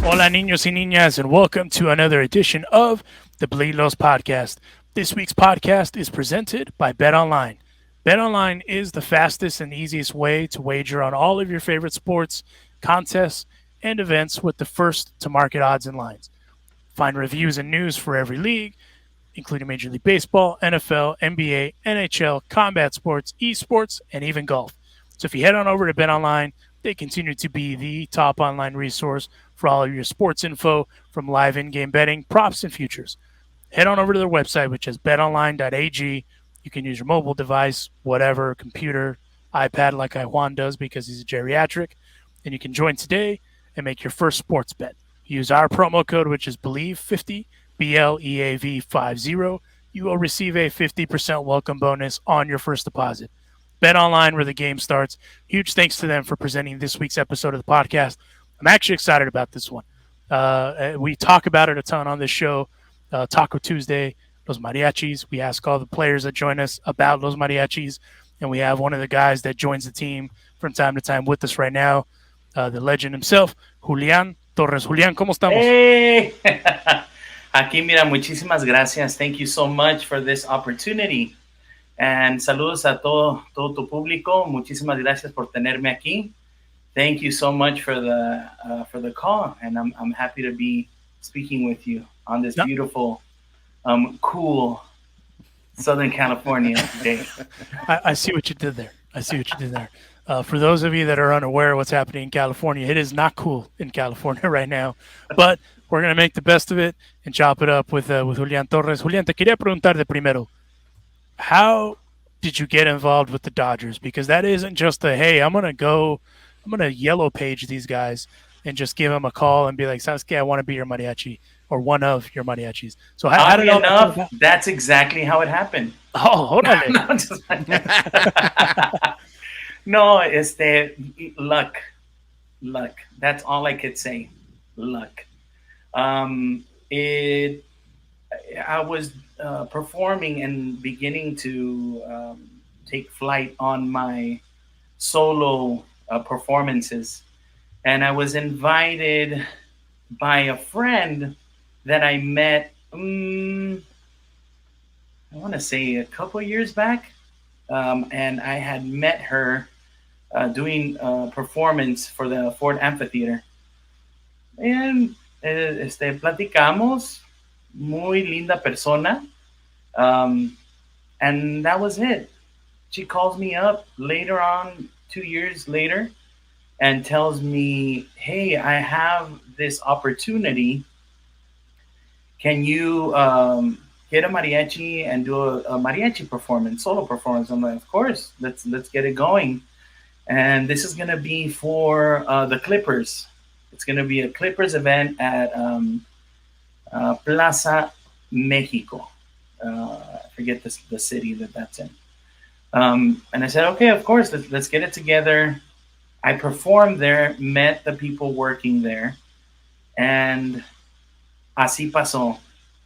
Hola, niños y niñas, and welcome to another edition of the Bleed Los Podcast. This week's podcast is presented by BetOnline. BetOnline is the fastest and easiest way to wager on all of your favorite sports, contests, and events with the first to market odds and lines. Find reviews and news for every league, including Major League Baseball, NFL, NBA, NHL, combat sports, esports, and even golf. So if you head on over to BetOnline, they continue to be the top online resource for all of your sports info, from live in-game betting, props, and futures. Head on over to their website, which is betonline.ag. You can use your mobile device, whatever, computer, iPad, like Juan does because he's a geriatric, and you can join today and make your first sports bet. Use our promo code, which is BELIEVE50, BLEAV50. You will receive a 50% welcome bonus on your first deposit. Bet online where the game starts. Huge thanks to them for presenting this week's episode of the podcast. I'm actually excited about this one. We talk about it a ton on this show. Taco Tuesday, Los Mariachis. We ask all the players that join us about Los Mariachis, and we have one of the guys that joins the team from time to time with us right now, the legend himself, Julian Torres. Julian, ¿cómo estamos? Hey! Aquí, mira, muchísimas gracias. Thank you so much for this opportunity. And saludos a todo tu público. Muchísimas gracias por tenerme aquí. Thank you so much for the call, and I'm happy to be speaking with you on this beautiful, cool Southern California day. I see what you did there. For those of you that are unaware of what's happening in California, it is not cool in California right now, but we're going to make the best of it and chop it up with Julian Torres. Julian, te quería preguntar de primero, how did you get involved with the Dodgers? Because that isn't just hey, I'm going to yellow page these guys and just give them a call and be like, Sasuke, I want to be your mariachi or one of your mariachis. So how did enough, that's exactly how it happened. Oh, hold on. No, luck. That's all I could say. Luck. I was performing and beginning to take flight on my solo performances, and I was invited by a friend that I met I want to say a couple of years back, and I had met her doing a performance for the Ford Amphitheater, and platicamos. Muy linda persona. And that was it. She calls me up later on, 2 years later, and tells me, hey, I have this opportunity. Can you get a mariachi and do a mariachi performance, solo performance? I'm like, of course, let's get it going. And this is going to be for the Clippers. It's going to be a Clippers event at Plaza Mexico. I forget the city that's in. And I said, okay, of course, let's get it together. I performed there, met the people working there, and así pasó.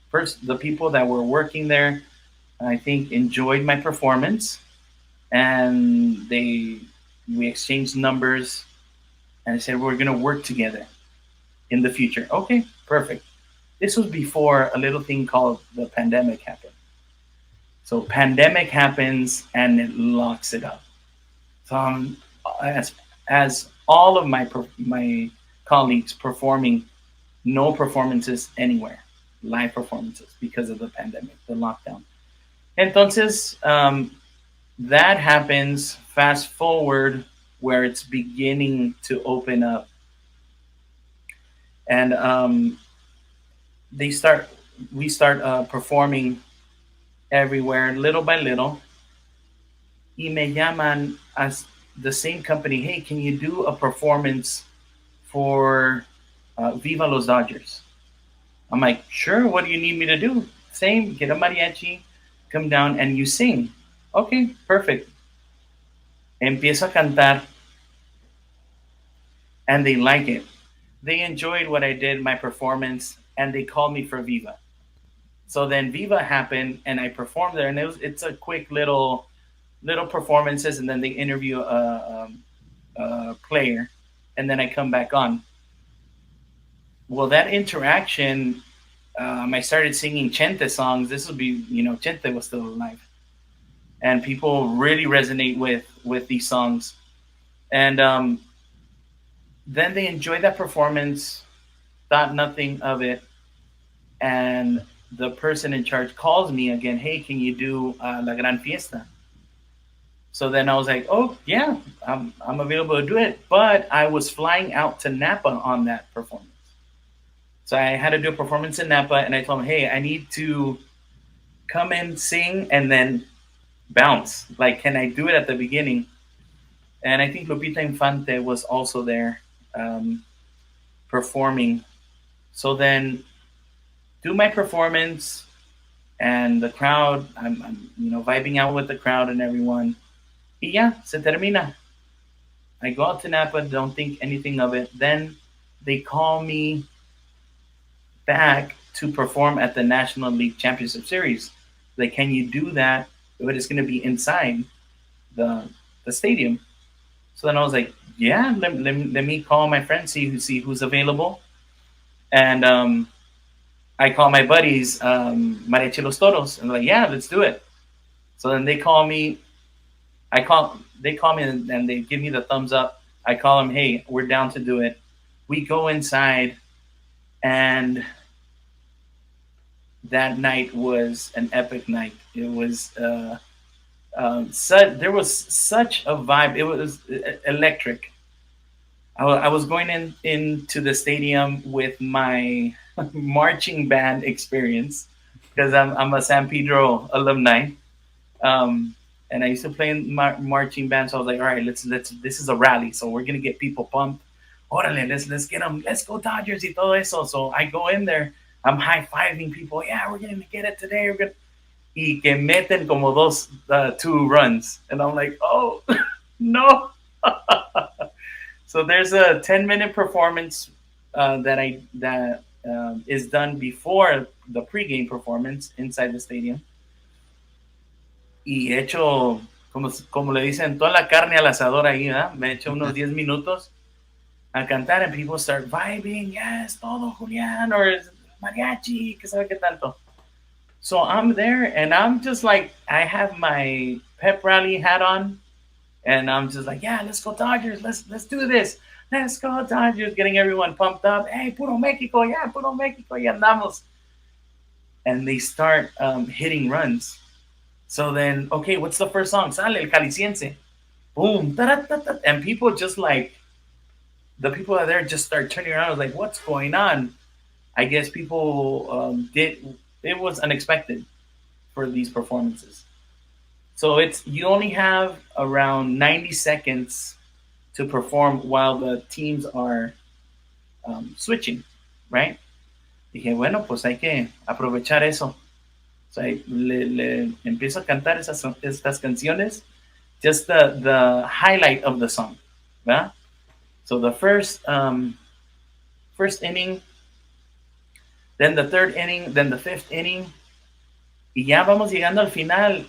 First, the people that were working there, I think, enjoyed my performance, and we exchanged numbers, and I said, we're going to work together in the future. Okay, perfect. This was before a little thing called the pandemic happened. So pandemic happens and it locks it up. So as all of my colleagues performing, no performances anywhere, live performances because of the pandemic, the lockdown. Entonces, that happens. Fast forward where it's beginning to open up, and we start performing everywhere, little by little. Y me llaman as the same company. Hey, can you do a performance for Viva Los Dodgers? I'm like, sure. What do you need me to do? Same. Get a mariachi, come down, and you sing. Okay, perfect. Empiezo a cantar, and they like it. They enjoyed what I did, my performance, and they called me for Viva. So then Viva happened, and I performed there, and it's a quick little little performances, and then they interview a player, and then I come back on. Well, that interaction, I started singing Chente songs. This would be, Chente was still alive, and people really resonate with these songs. And then they enjoyed that performance, thought nothing of it, and the person in charge calls me again. Hey, can you do La Gran Fiesta? So then I was like, oh yeah, I'm available to do it. But I was flying out to Napa on that performance. So I had to do a performance in Napa, and I told him, hey, I need to come in, sing, and then bounce. Like, can I do it at the beginning? And I think Lupita Infante was also there performing. So then do my performance, and the crowd, I'm vibing out with the crowd and everyone. Y ya, se termina. I go out to Napa, don't think anything of it. Then they call me back to perform at the National League Championship Series. Like, can you do that? But it's going to be inside the the stadium. So then I was like, yeah, let me call my friends, see who's available. And I call my buddies, Mariachi Toros, and they're like, yeah, let's do it. So then they call me. They call me and they give me the thumbs up. I call them, hey, we're down to do it. We go inside, and that night was an epic night. It was there was such a vibe. It was electric. I was going into the stadium with my marching band experience because I'm a San Pedro alumni, and I used to play in marching band. So I was like, all right, let's. This is a rally, so we're gonna get people pumped. Órale, let's get them. Let's go Dodgers y todo eso. So I go in there. I'm high fiving people. Yeah, we're gonna get it today. We're gonna. Y que meten como two runs, and I'm like, oh no. So there's a 10-minute performance that is done before the pregame performance inside the stadium. Y hecho, como le dicen, toda la carne al asador ahí, ¿verdad? Me echo unos 10 minutos a cantar, and people start vibing. Yes, todo Julian, or mariachi, que sabe qué tanto. So I'm there, and I'm just like, I have my pep rally hat on, and I'm just like, yeah, let's go Dodgers. Let's do this. Let's go Dodgers. Getting everyone pumped up. Hey, puro Mexico. Yeah, puro Mexico. Y andamos. And they start hitting runs. So then, okay, what's the first song? Sale el Caliciense. Boom. And people just like, the people out there just start turning around. I was like, what's going on? I guess people it was unexpected for these performances. So you only have around 90 seconds to perform while the teams are switching, right? Dije, bueno, pues hay que aprovechar eso. O sea, le empiezo a cantar estas canciones, just the highlight of the song, ¿verdad? So the first inning, then the third inning, then the fifth inning, y ya vamos llegando al final.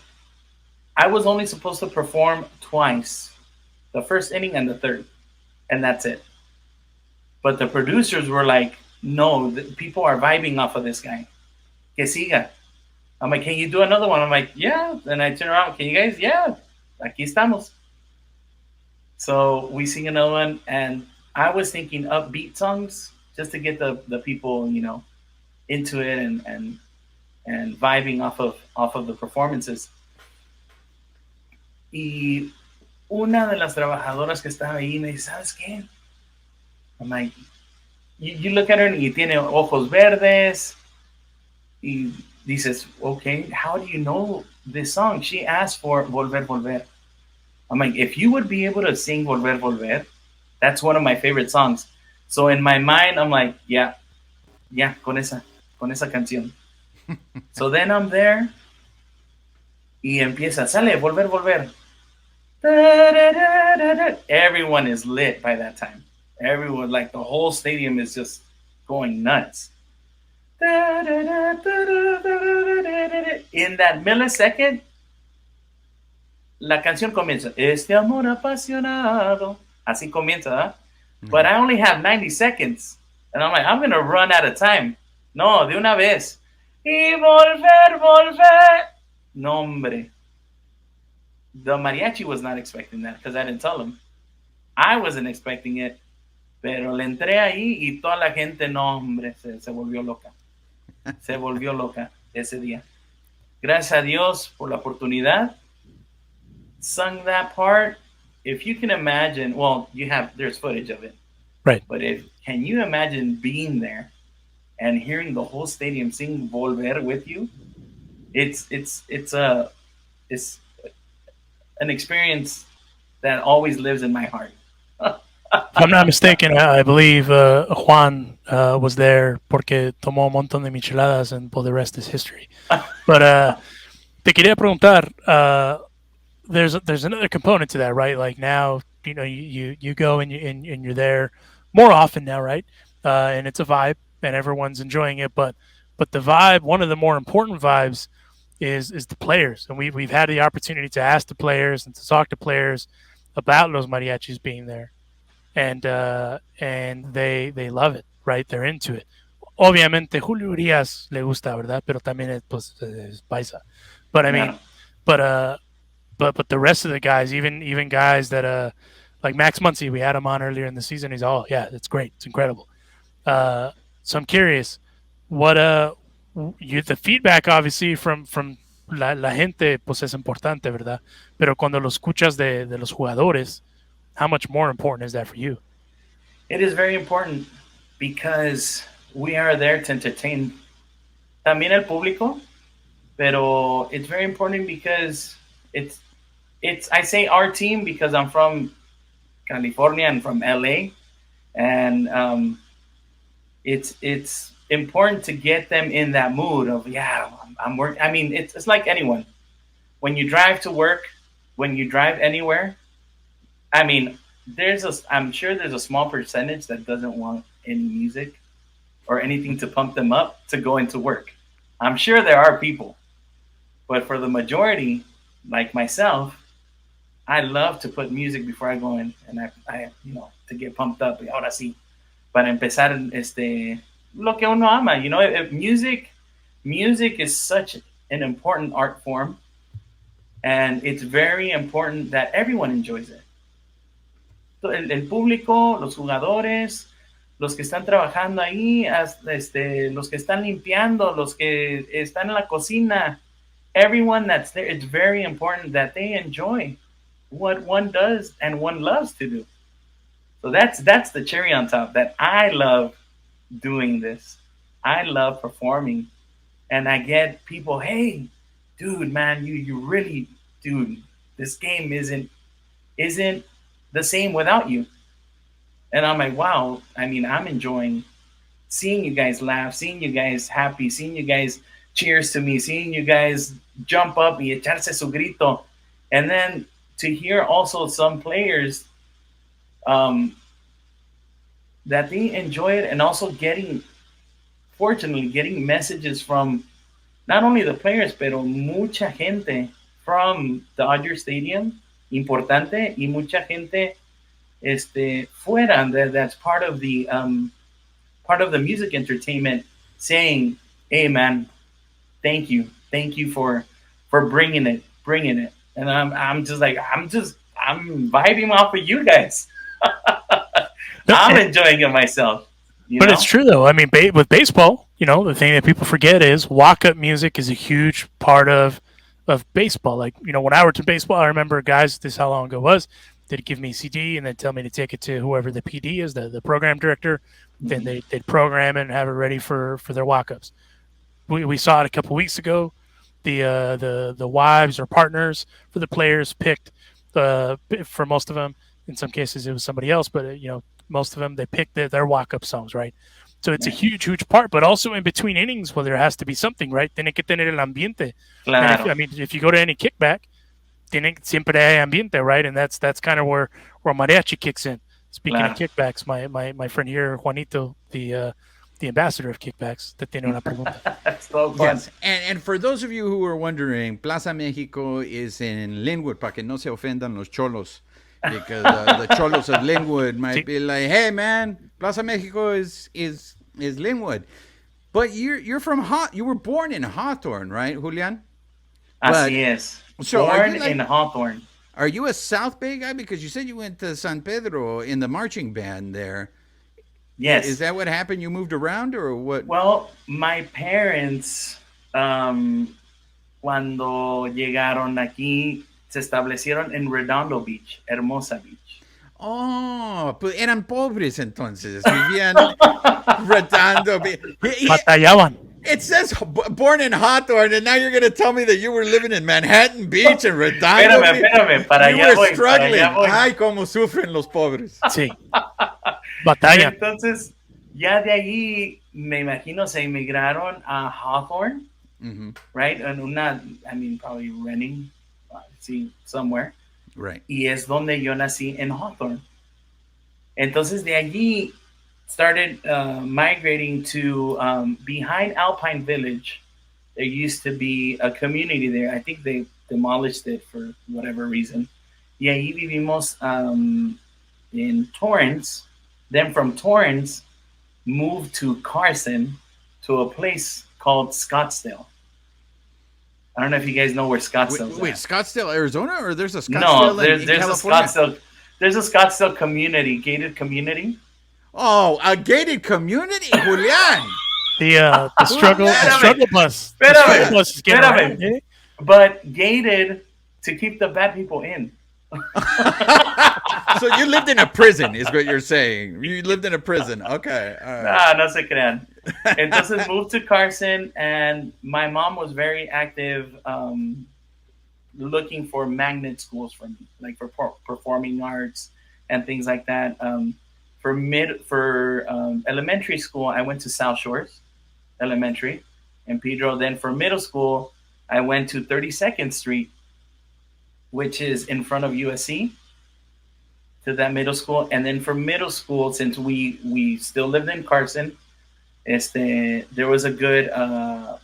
I was only supposed to perform twice, the first inning and the third, and that's it. But the producers were like, no, people are vibing off of this guy. Que siga. I'm like, can you do another one? I'm like, yeah. Then I turn around, can you guys? Yeah, aquí estamos. So we sing another one, and I was thinking upbeat songs just to get the people, into it and vibing off of the performances. Y una de las trabajadoras que estaba ahí me dice, ¿sabes qué? I'm like, you look at her y tiene ojos verdes. Y dices, okay, how do you know this song? She asked for Volver, Volver. I'm like, if you would be able to sing Volver, Volver, that's one of my favorite songs. So in my mind, I'm like, yeah, con esa canción. So then I'm there y empieza, sale, Volver, Volver. Everyone is lit by that time. Everyone, like the whole stadium is just going nuts. In that millisecond, la canción comienza, este amor apasionado. Así comienza, ¿verdad? But Mhm. I only have 90 seconds. And I'm like, I'm going to run out of time. No, de una vez. Y volver, volver. No, hombre. The mariachi was not expecting that because I didn't tell him. I wasn't expecting it. Pero le entré ahí y toda la gente, no, hombre, se volvió loca. Se volvió loca ese día. Gracias a Dios por la oportunidad. Sung that part. If you can imagine, well, there's footage of it. Right. But if can you imagine being there and hearing the whole stadium sing Volver with you? It's an experience that always lives in my heart. If I'm not mistaken, I believe Juan was there porque tomó un montón de micheladas and well, the rest is history. But te quería preguntar, there's another component to that, right? Like now, you go and you're there more often now, right? And it's a vibe and everyone's enjoying it, but the vibe, one of the more important vibes is the players, and we've had the opportunity to ask the players and to talk to players about Los Mariachis being there, and they love it, right? They're into it. Obviamente Julio Urias le gusta, ¿verdad? Pero también es paisa. But I mean, Claro. but but the rest of the guys, even guys that like Max Muncy, we had him on earlier in the season. He's all, yeah, it's great, it's incredible. Uh, so I'm curious, what the feedback obviously from la gente pues es importante, ¿verdad? Pero cuando lo escuchas de los jugadores, how much more important is that for you? It is very important because we are there to entertain también el público, pero it's very important because it's I say our team because I'm from California and from LA, and it's important to get them in that mood of yeah I'm work. I mean it's like anyone when you drive to work, when you drive anywhere. I mean I'm sure there's a small percentage that doesn't want any music or anything to pump them up to go into work. I'm sure there are people, but for the majority, like myself, I love to put music before I go in, and I to get pumped up. Ahora sí, para empezar, lo que uno ama. If music is such an important art form, and it's very important that everyone enjoys it. El público, los jugadores, los que están trabajando ahí, los que están limpiando, los que están en la cocina, everyone that's there, it's very important that they enjoy what one does and one loves to do. So that's the cherry on top. That I love doing this. I love performing, and I get people, hey, dude, man, you really, dude, this game isn't the same without you. And I'm like, wow. I mean, I'm enjoying seeing you guys laugh, seeing you guys happy, seeing you guys cheers to me, seeing you guys jump up y echarse su grito, and then to hear also some players um, that they enjoy it, and also fortunately, getting messages from not only the players, pero mucha gente from the Dodger Stadium, importante, y mucha gente fuera that's part of the music entertainment, saying, "Hey, man, thank you for bringing it." And I'm just like I'm vibing off of you guys. No, I'm enjoying it myself. You but it's know? true though. I mean, with baseball, the thing that people forget is walk-up music is a huge part of baseball. Like, when I worked in baseball, I remember guys, this is how long ago it was, they'd give me a CD and then tell me to take it to whoever the PD is, the program director. Then Mm-hmm. they'd program it and have it ready for their walk-ups. We saw it a couple weeks ago. The wives or partners for the players picked for most of them. In some cases, it was somebody else, but most of them they picked their walk-up songs, right? So it's a Yeah. huge part, but also in between innings, well, there has to be something, right? Tiene que tener el ambiente. And Claro, if you go to any kickback, tiene siempre hay ambiente, right? And that's kind of where mariachi kicks in. Speaking of claro. kickbacks, my friend here, Juanito, the the ambassador of kickbacks that tiene una pregunta. That's so fun. Yes, and for those of you who are wondering, Plaza México is in Linwood, para que no se ofendan los cholos, because the cholos of Linwood might be like, "Hey, man, Plaza México is Linwood," but you're from you were born in Hawthorne, right, Julian? Así es. So Born in Hawthorne. Are you a South Bay guy? Because you said you went to San Pedro in the marching band there. Yes. Is that what happened? You moved around or what? Well, my parents, cuando llegaron aquí, se establecieron en Redondo Beach, Hermosa Beach. Oh, pues eran pobres entonces. Vivían Redondo Beach. Batallaban. It says born in Hawthorne, and now you're going to tell me that you were living in Manhattan Beach and Redondo Beach. Espérame, para you allá were voy, struggling. para allá voy. Ay, cómo sufren los pobres. Sí. Batalla. Entonces, ya de allí, me imagino, se emigraron a Hawthorne, right? En probably renting, somewhere. Right. Y es donde yo nací en Hawthorne. Entonces, de allí, started migrating to behind Alpine Village. There used to be a community there. I think they demolished it for whatever reason. Y ahí vivimos in Torrance. Then from Torrance, moved to Carson, to a place called Scottsdale. I don't know if you guys know where Scottsdale is. Wait, Scottsdale, Arizona, or there's a Scottsdale no, in California? There's a Scottsdale community, gated community. Oh, a gated community, Julian. The struggle bus. The Espérame, struggle bus is getting espérame. around, eh? But gated to keep the bad people in. So you lived in a prison, is what you're saying. You lived in a prison. Okay. All right. No se crean. Entonces moved to Carson, and my mom was very active looking for magnet schools for me, like for performing arts and things like that. For elementary school, I went to South Shores Elementary in Pedro. Then for middle school, I went to 32nd Street, which is in front of USC, to that middle school. And then for middle school, since we still lived in Carson, there was a good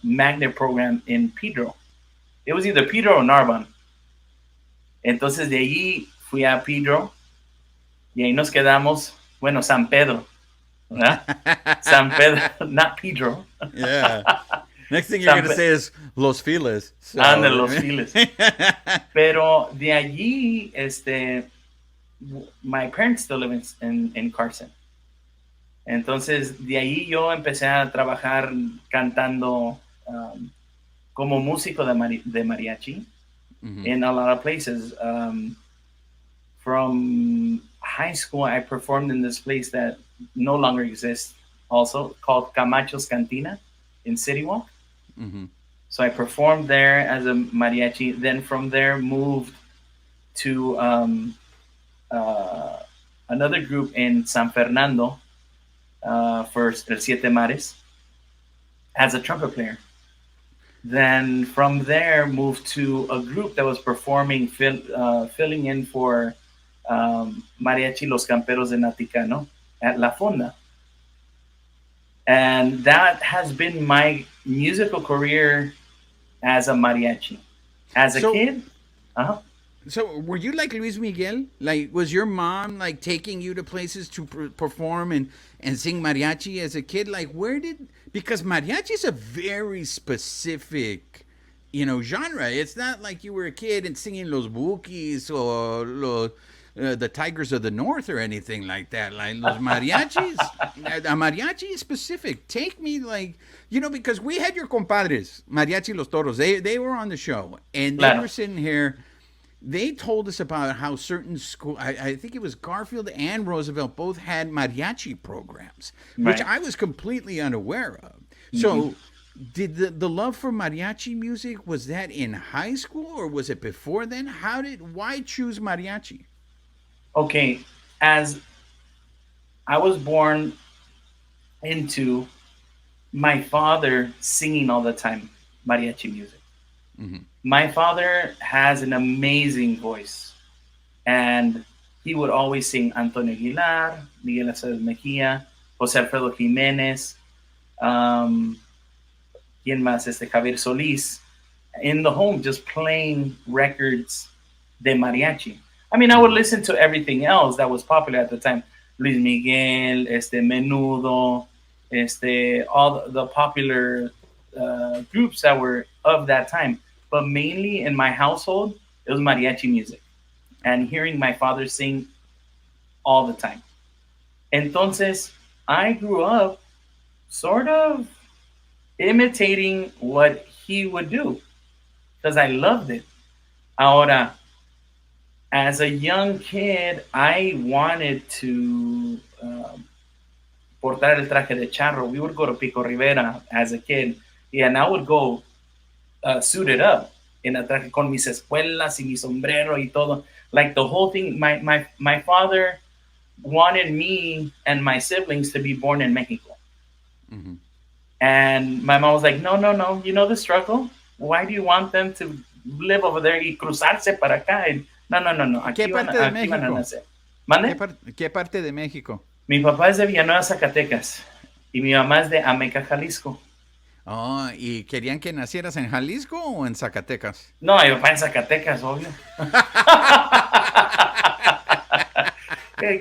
magnet program in Pedro. It was either Pedro or Narbonne. Entonces de allí fui a Pedro y ahí nos quedamos. Bueno, San Pedro, ¿verdad? San Pedro, not Pedro. Yeah. Next thing you're going to say is Los Feliz. So. Ande, Los Feliz. Pero de allí, my parents still live in Carson. Entonces, de ahí yo empecé a trabajar cantando como músico de mariachi in a lot of places. From high school, I performed in this place that no longer exists, also called Camacho's Cantina in City Walk. So I performed there as a mariachi. Then from there, moved to another group in San Fernando for El Siete Mares as a trumpet player. Then from there, moved to a group that was performing, filling in for Mariachi Los Camperos de Naticano at La Fonda. And that has been my musical career as a mariachi. As a kid, So were you like Luis Miguel? Like, was your mom like taking you to places to perform and sing mariachi as a kid? Like, because mariachi is a very specific, genre. It's not like you were a kid and singing Los Bukis or the Tigers of the North or anything like that. Like los mariachis, a mariachi is specific. Take me because we had your compadres, Mariachi Los Toros. They were on the show and they were sitting here. They told us about how certain school, I think it was Garfield and Roosevelt, both had mariachi programs, which I was completely unaware of. So did the love for mariachi music, was that in high school or was it before then? Why choose mariachi? Okay, as I was born into my father singing all the time mariachi music. My father has an amazing voice, and he would always sing Antonio Aguilar, Miguel Acevedo Mejia, Jose Alfredo Jimenez, Um, ¿Quién más? Javier Solís. In the home, just playing records de mariachi. I mean, I would Mhm. listen to everything else that was popular at the time. Luis Miguel, Menudo, all the popular groups that were of that time. But mainly in my household, it was mariachi music and hearing my father sing all the time. Entonces, I grew up sort of imitating what he would do because I loved it. Ahora, as a young kid, I wanted to portar el traje de charro. We would go to Pico Rivera as a kid, yeah, and I would go suited up in a traje con mis espuelas y mi sombrero y todo. Like the whole thing, my father wanted me and my siblings to be born in Mexico. Mhm. And my mom was like, no, no, no, you know the struggle? Why do you want them to live over there y cruzarse para acá? No, no, no, no, ¿Qué parte de aquí van a México? nacer. ¿Mande? ¿Qué parte de México? Mi papá es de Villanueva, Zacatecas. Y mi mamá es de Ameca, Jalisco. Oh, ¿y querían que nacieras en Jalisco o en Zacatecas? No, mi papá en Zacatecas, obvio.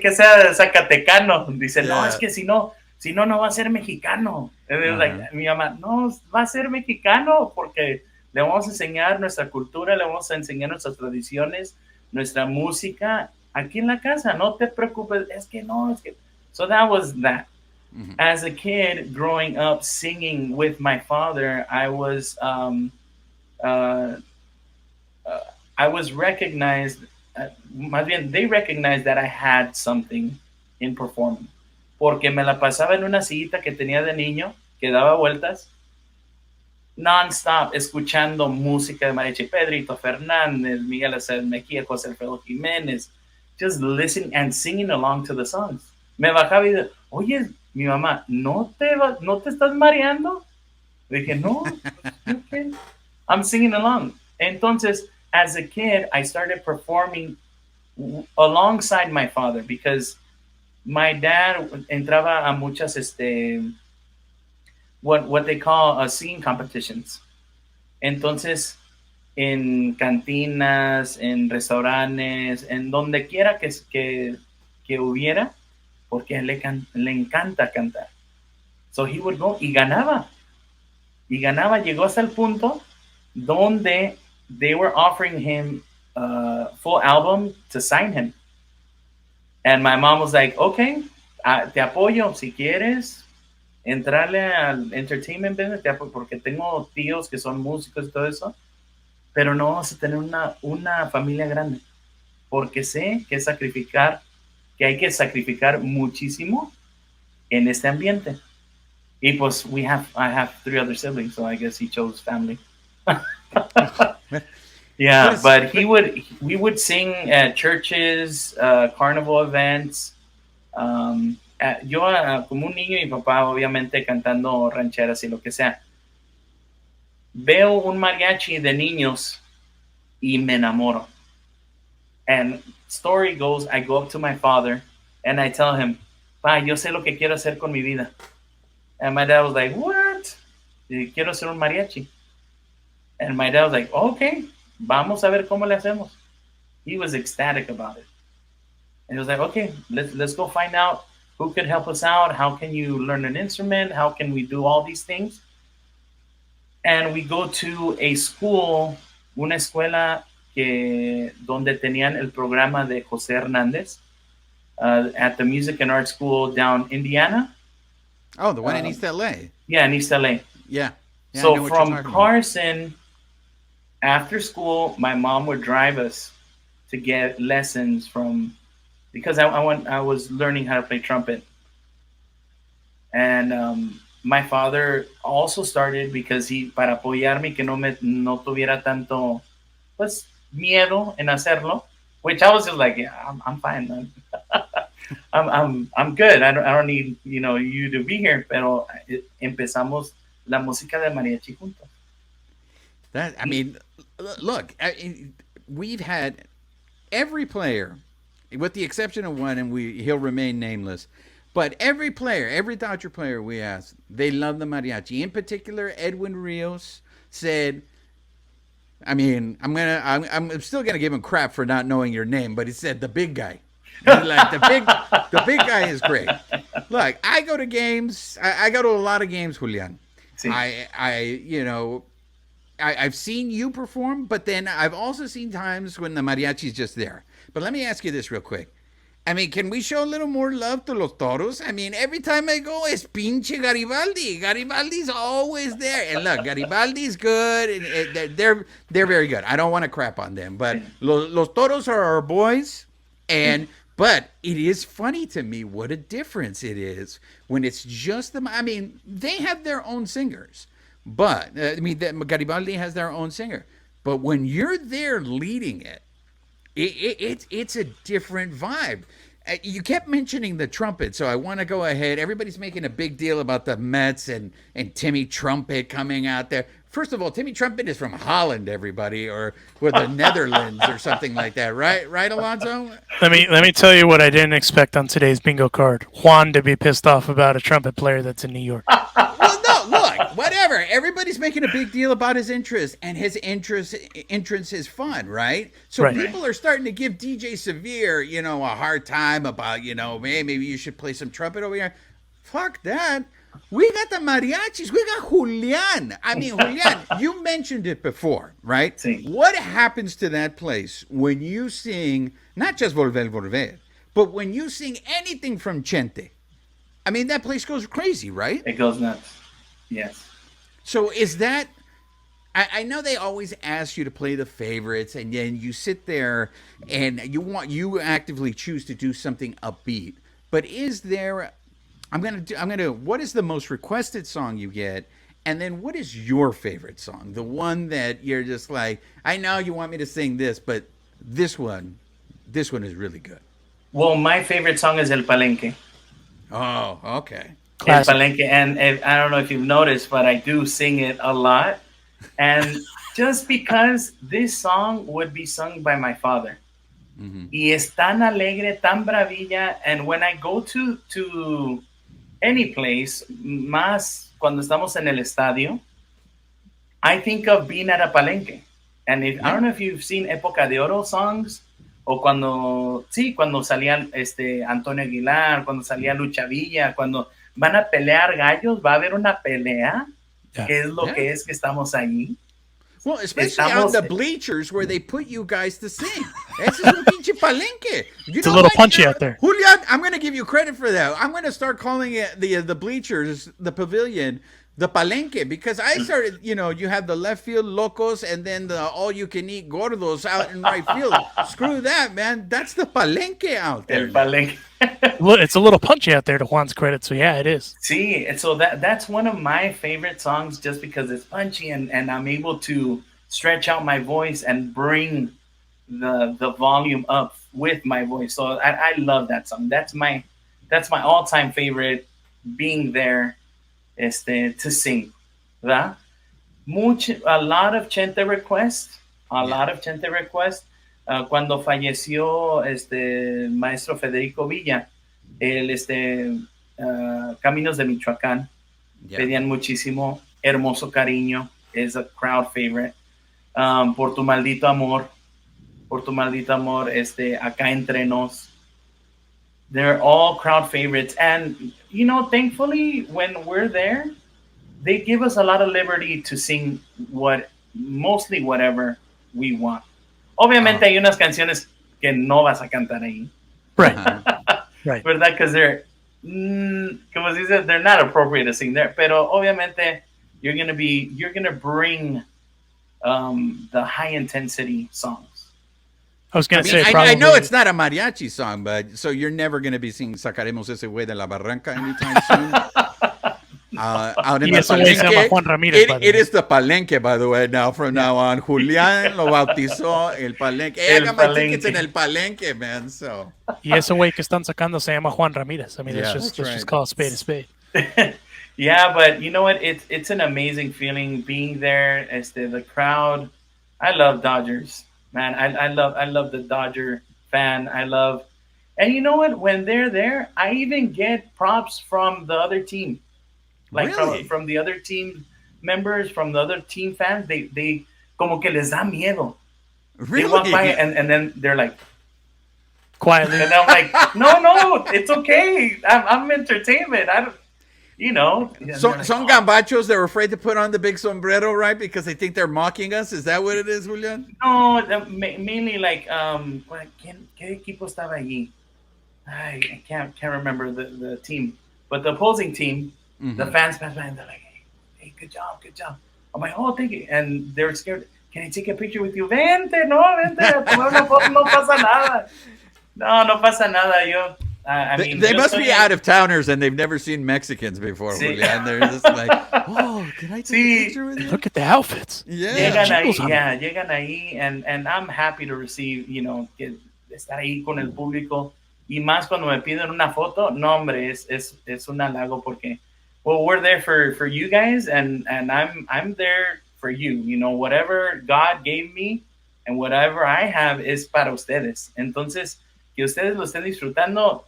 Que sea zacatecano. Dice, no, es Yeah. que si no, no va a ser mexicano. Like, Ajá. mi mamá, no, va a ser mexicano porque le vamos a enseñar nuestra cultura, le vamos a enseñar nuestras tradiciones, nuestra música aquí en la casa. No te preocupes, es que no, es que. So that was that. Mhm. As a kid growing up singing with my father, uh, uh, I was recognized. Más bien, they recognized that I had something in performing. Porque me la pasaba en una sillita que tenía de niño, que daba vueltas, non-stop, escuchando música de Mariachi Pedrito Fernández, Miguel Acevedo Mejía, José Alfredo Jiménez, just listening and singing along to the songs. Me bajaba y dije, oye, mi mamá, ¿no te estás mareando? Dije, no, okay. I'm singing along. Entonces, as a kid, I started performing alongside my father because my dad entraba a muchas, what they call singing competitions. Entonces, en cantinas, en restaurantes, en donde quiera que hubiera, porque le encanta cantar. So he would go y ganaba, llegó hasta el punto donde they were offering him a full album to sign him. And my mom was like, okay, te apoyo si quieres entrarle al entertainment business, porque tengo tíos que son músicos y todo eso, pero no vamos a tener una familia grande, porque sé que hay que sacrificar muchísimo en este ambiente. Y pues I have three other siblings, so I guess he chose family. Yeah, Pues, but we would sing at churches, carnival events. Yo como un niño y mi papá obviamente cantando rancheras y lo que sea. Veo un mariachi de niños y me enamoro. And story goes, I go up to my father and I tell him, Pa, yo sé lo que quiero hacer con mi vida. And my dad was like, what? Quiero ser un mariachi. And my dad was like, okay, vamos a ver cómo le hacemos. He was ecstatic about it. And he was like, okay, let's go find out who could help us out. How can you learn an instrument? How can we do all these things? And we go to a school, una escuela donde tenían el programa de José Hernández at the Music and Art School down Indiana. oh, the one in East LA. Yeah, in East LA. Yeah. Yeah, I So know what you're from talking about. Carson, after school, my mom would drive us to get lessons from because I was learning how to play trumpet, and my father also started because he para apoyarme que no tuviera tanto pues miedo en hacerlo, which I was just like, yeah, I'm fine, man. I'm good. I don't need you to be here. Pero empezamos la música de mariachi juntos. I mean, look, we've had every player, with the exception of one, and he'll remain nameless. But every player, every Dodger player we asked, they love the mariachi. In particular, Edwin Rios said, I mean, I'm still gonna give him crap for not knowing your name, but he said the big guy. And like the big guy is great. Look, I go to games. I go to a lot of games, Julian. Sí. I've seen you perform, but then I've also seen times when the mariachi's just there. But let me ask you this real quick. I mean, can we show a little more love to los toros? I mean, every time I go, it's pinche Garibaldi. Garibaldi's always there. And look, Garibaldi's good. And they're very good. I don't want to crap on them. But los toros are our boys. But it is funny to me what a difference it is when it's just them. I mean, they have their own singers. But, Garibaldi has their own singer. But when you're there leading it, it's a different vibe. You kept mentioning the trumpet, so I want to go ahead. Everybody's making a big deal about the Mets and Timmy Trumpet coming out there. First of all, Timmy Trumpet is from Holland, everybody, or the Netherlands or something like that, right? Right, Alonso? Let me tell you what I didn't expect on today's bingo card. Juan to be pissed off about a trumpet player that's in New York. Well, no, look, whatever. Everybody's making a big deal about his interest, and his entrance is fun, right? So Right. people are starting to give DJ Severe, a hard time about, hey, maybe you should play some trumpet over here. Fuck that. We got the mariachis. We got Julian. I mean, Julian, you mentioned it before, right? Sí. What happens to that place when you sing, not just Volver, Volver, but when you sing anything from Chente? I mean, that place goes crazy, right? It goes nuts. Yes. So is that, I know they always ask you to play the favorites, and then you sit there and you actively choose to do something upbeat. But is there, what is the most requested song you get? And then what is your favorite song? The one that you're just like, I know you want me to sing this, but this one is really good. Well, my favorite song is El Palenque. Oh, okay. Classic. El Palenque, and I don't know if you've noticed, but I do sing it a lot. And just because this song would be sung by my father. Mm-hmm. Y es tan alegre, tan bravilla. And when I go to any place, más cuando estamos en el estadio, I think of being at a palenque. And I don't know if you've seen Época de Oro songs, o cuando salía Antonio Aguilar, cuando salía Lucha Villa, cuando van a pelear gallos, va a haber una pelea, que es lo que es que estamos allí. Well, especially on the bleachers where they put you guys to sing. Ese es un pinche palenque. It's a little punchy out there. Julian, I'm going to give you credit for that. I'm going to start calling it the bleachers, the pavilion, the palenque, because I started, you have the left field locos and then the all-you-can-eat gordos out in right field. Screw that, man. That's the palenque out there. El palenque. It's a little punchy out there, to Juan's credit. So yeah, it is. Sí, and so that's one of my favorite songs, just because it's punchy and I'm able to stretch out my voice and bring the volume up with my voice. So I love that song. That's my all-time favorite, being there to sing. ¿Verdad? A lot of Chente requests. Cuando falleció maestro Federico Villa, Caminos de Michoacán, pedían muchísimo. Hermoso Cariño is a crowd favorite. Por tu maldito amor, Acá Entre Nos. They're all crowd favorites. And, thankfully, when we're there, they give us a lot of liberty to sing mostly whatever we want. Obviamente hay unas canciones que no vas a cantar ahí. Right. Right. ¿Verdad? Because they're, como se dice, they're not appropriate to sing there. Pero obviamente you're gonna bring the high intensity songs. I was going to say, I know it's not a mariachi song, but so you're never going to be singing Sacaremos Ese Güey de la Barranca anytime soon. Out in the palenque. It is the palenque, by the way, from now on. Julian lo bautizó el palenque. I got my tickets in el palenque, man. So. Y ese güey que están sacando se llama Juan Ramírez. I mean, let's just call a spade a spade. Yeah, but you know what? It's an amazing feeling being there. The crowd. I love Dodgers, man. I love the Dodger fan. I love And you know what? When they're there, I even get props from the other team, like Really? from the other team members, from the other team fans. They como que les da miedo. They walk by Really? and then they're like, Quietly. and I'm like, no, it's okay. I'm entertainment. I don't, you know. And So, they're like, some oh, gambachos, they're afraid to put on the big sombrero, right? Because they think they're mocking us. Is that what it is, Julian? no, mainly like, ¿qué equipo estaba allí? I can't remember the team, but the opposing team, the fans pass by and they're like, hey, good job, good job. I'm like, oh, thank you. And they're scared. Can I take a picture with you? Vente, no, vente, a tomar una foto, no pasa nada. No pasa nada. I mean, They yo must soy be out of towners and they've never seen Mexicans before, Sí. Julian. They're just like, oh, can I take Sí. a picture with you? Look at the outfits. Yeah. Llegan ahí, Chicos, yeah, llegan ahí, and I'm happy to receive, estar ahí con el público. Y más cuando me piden una foto, no, hombre, es un halago porque, well, we're there for you guys, and I'm there for you. You know, whatever God gave me and whatever I have is para ustedes. Entonces, que ustedes lo estén disfrutando,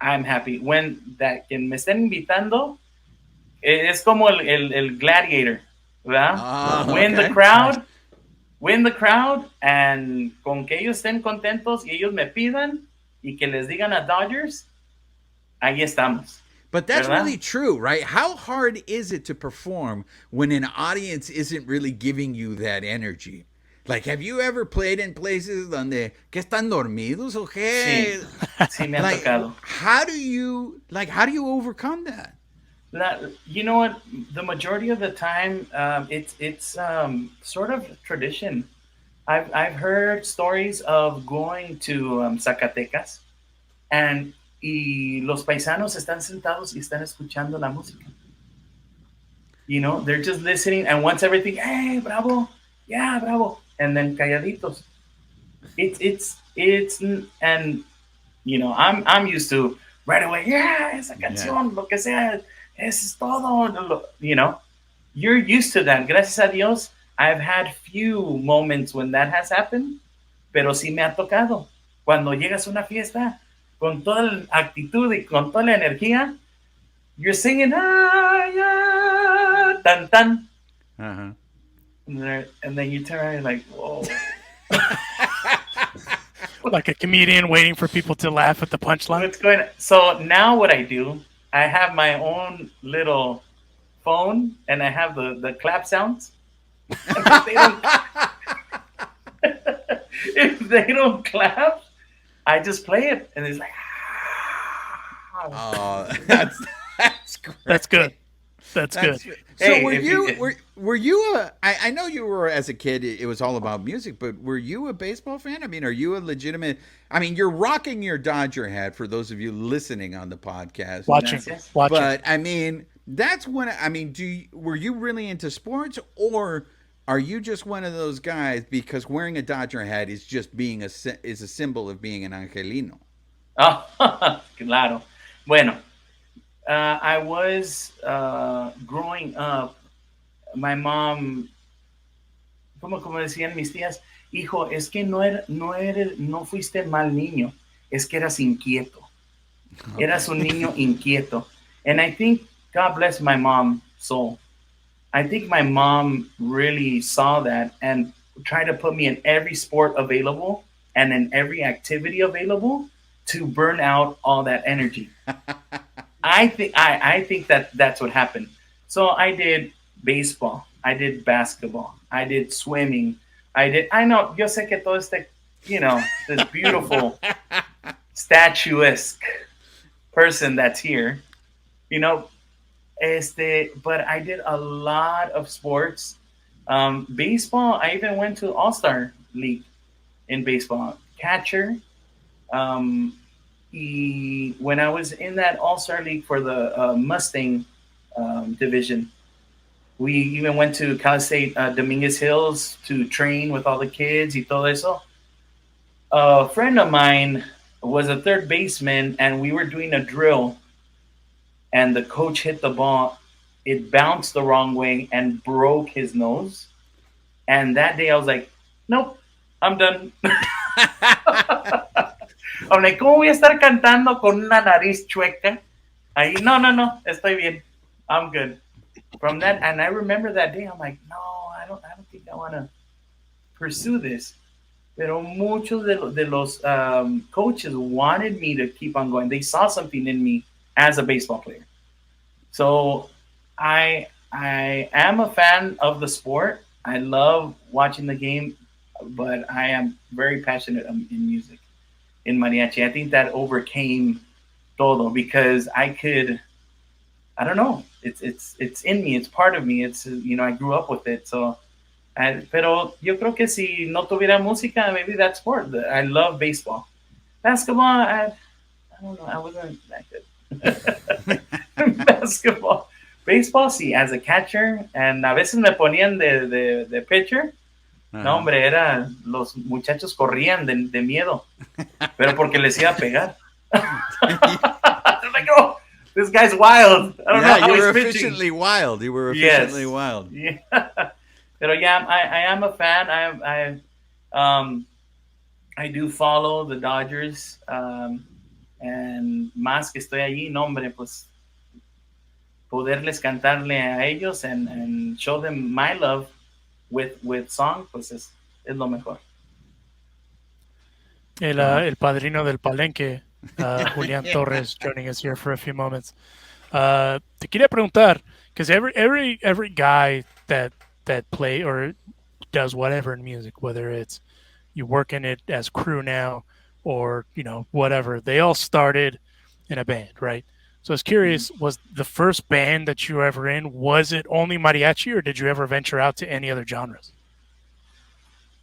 I'm happy. Que me estén invitando, es como el gladiator, ¿verdad? Win okay. the crowd, win the crowd, and con que ellos estén contentos y ellos me pidan y que les digan a Dodgers, ahí estamos. But that's ¿Verdad? really true, right? How hard is it to perform when an audience isn't really giving you that energy? Like, have you ever played in places donde que están dormidos o qué? Sí, me ha Like, tocado. how do you overcome that? You know what? The majority of the time, it's sort of tradition. I've heard stories of going to Zacatecas y los paisanos están sentados y están escuchando la música. You know, they're just listening, and once everything, hey, bravo, yeah, bravo, and then calladitos. It's and you know, I'm used to right away, yeah, esa canción, lo que sea, eso es todo, you know. You're used to that. Gracias a Dios, I've had few moments when that has happened, pero sí me ha tocado. Cuando llegas a una fiesta con toda la actitud y con toda la energía, you're singing, tan tan, Uh-huh. and then you turn around and you're like, whoa. Like a comedian waiting for people to laugh at the punchline. What's going on? So now what I do, I have my own little phone and I have the clap sounds. If they don't, if they don't clap, I just play it and it's like, Oh, that's great. That's good. That's good. So Hey, were if you you- were you a? I know you were as a kid. It was all about music, but were you a baseball fan? I mean, are you a legitimate? I mean, you're rocking your Dodger hat for those of you listening on the podcast. Watching. Gracias. Watching. But I mean, that's when I mean, were you really into sports, or are you just one of those guys because wearing a Dodger hat is just being is a symbol of being an angelino? Oh, claro. Bueno, I was growing up. My mom, como decían mis tías, hijo, es que no fuiste mal niño, es que eras inquieto. Eras un niño inquieto. And I think, God bless my mom's soul. I think my mom really saw that and tried to put me in every sport available and in every activity available to burn out all that energy. I think that's what happened. So I did baseball, I did basketball, I did swimming, I know, yo sé que todo este, this beautiful statuesque person that's here, but I did a lot of sports. Baseball, I even went to All-Star League in baseball, catcher. When I was in that All-Star League for the Mustang division, we even went to Cal State Dominguez Hills to train with all the kids y todo eso. A friend of mine was a third baseman, and we were doing a drill, and the coach hit the ball. It bounced the wrong way and broke his nose. And that day I was like, nope, I'm done. I'm like, ¿cómo voy a estar cantando con una nariz chueca? Ahí, no, no, no, estoy bien. I'm good. From that, and I remember that day, I'm like, no, I don't think I want to pursue this. Pero muchos de los coaches wanted me to keep on going. They saw something in me as a baseball player. So I am a fan of the sport. I love watching the game, but I am very passionate in music, in mariachi. I think that overcame todo because I could. I don't know. It's in me. It's part of me. It's I grew up with it. So, pero yo creo que si no tuviera música, maybe that's sport. I love baseball. Basketball, I don't know. I wasn't that good. Basketball. Baseball, sí, as a catcher, and a veces me ponían de pitcher. No, hombre, los muchachos corrían de miedo, pero porque les iba a pegar. They're like, oh, this guy's wild. I don't know how you were he's efficiently pitching. wild. You were efficiently Yes. wild. Yeah. Pero yeah, I am a fan. I do follow the Dodgers. And más que estoy allí, no, hombre, pues poderles cantarle a ellos and show them my love with song, pues es lo mejor. El padrino del palenque, Julian Torres, joining us here for a few moments. Te quería preguntar, because every guy that play or does whatever in music, whether it's you work in it as crew now or whatever, they all started in a band, right? So I was curious, was the first band that you were ever in, was it only mariachi, or did you ever venture out to any other genres?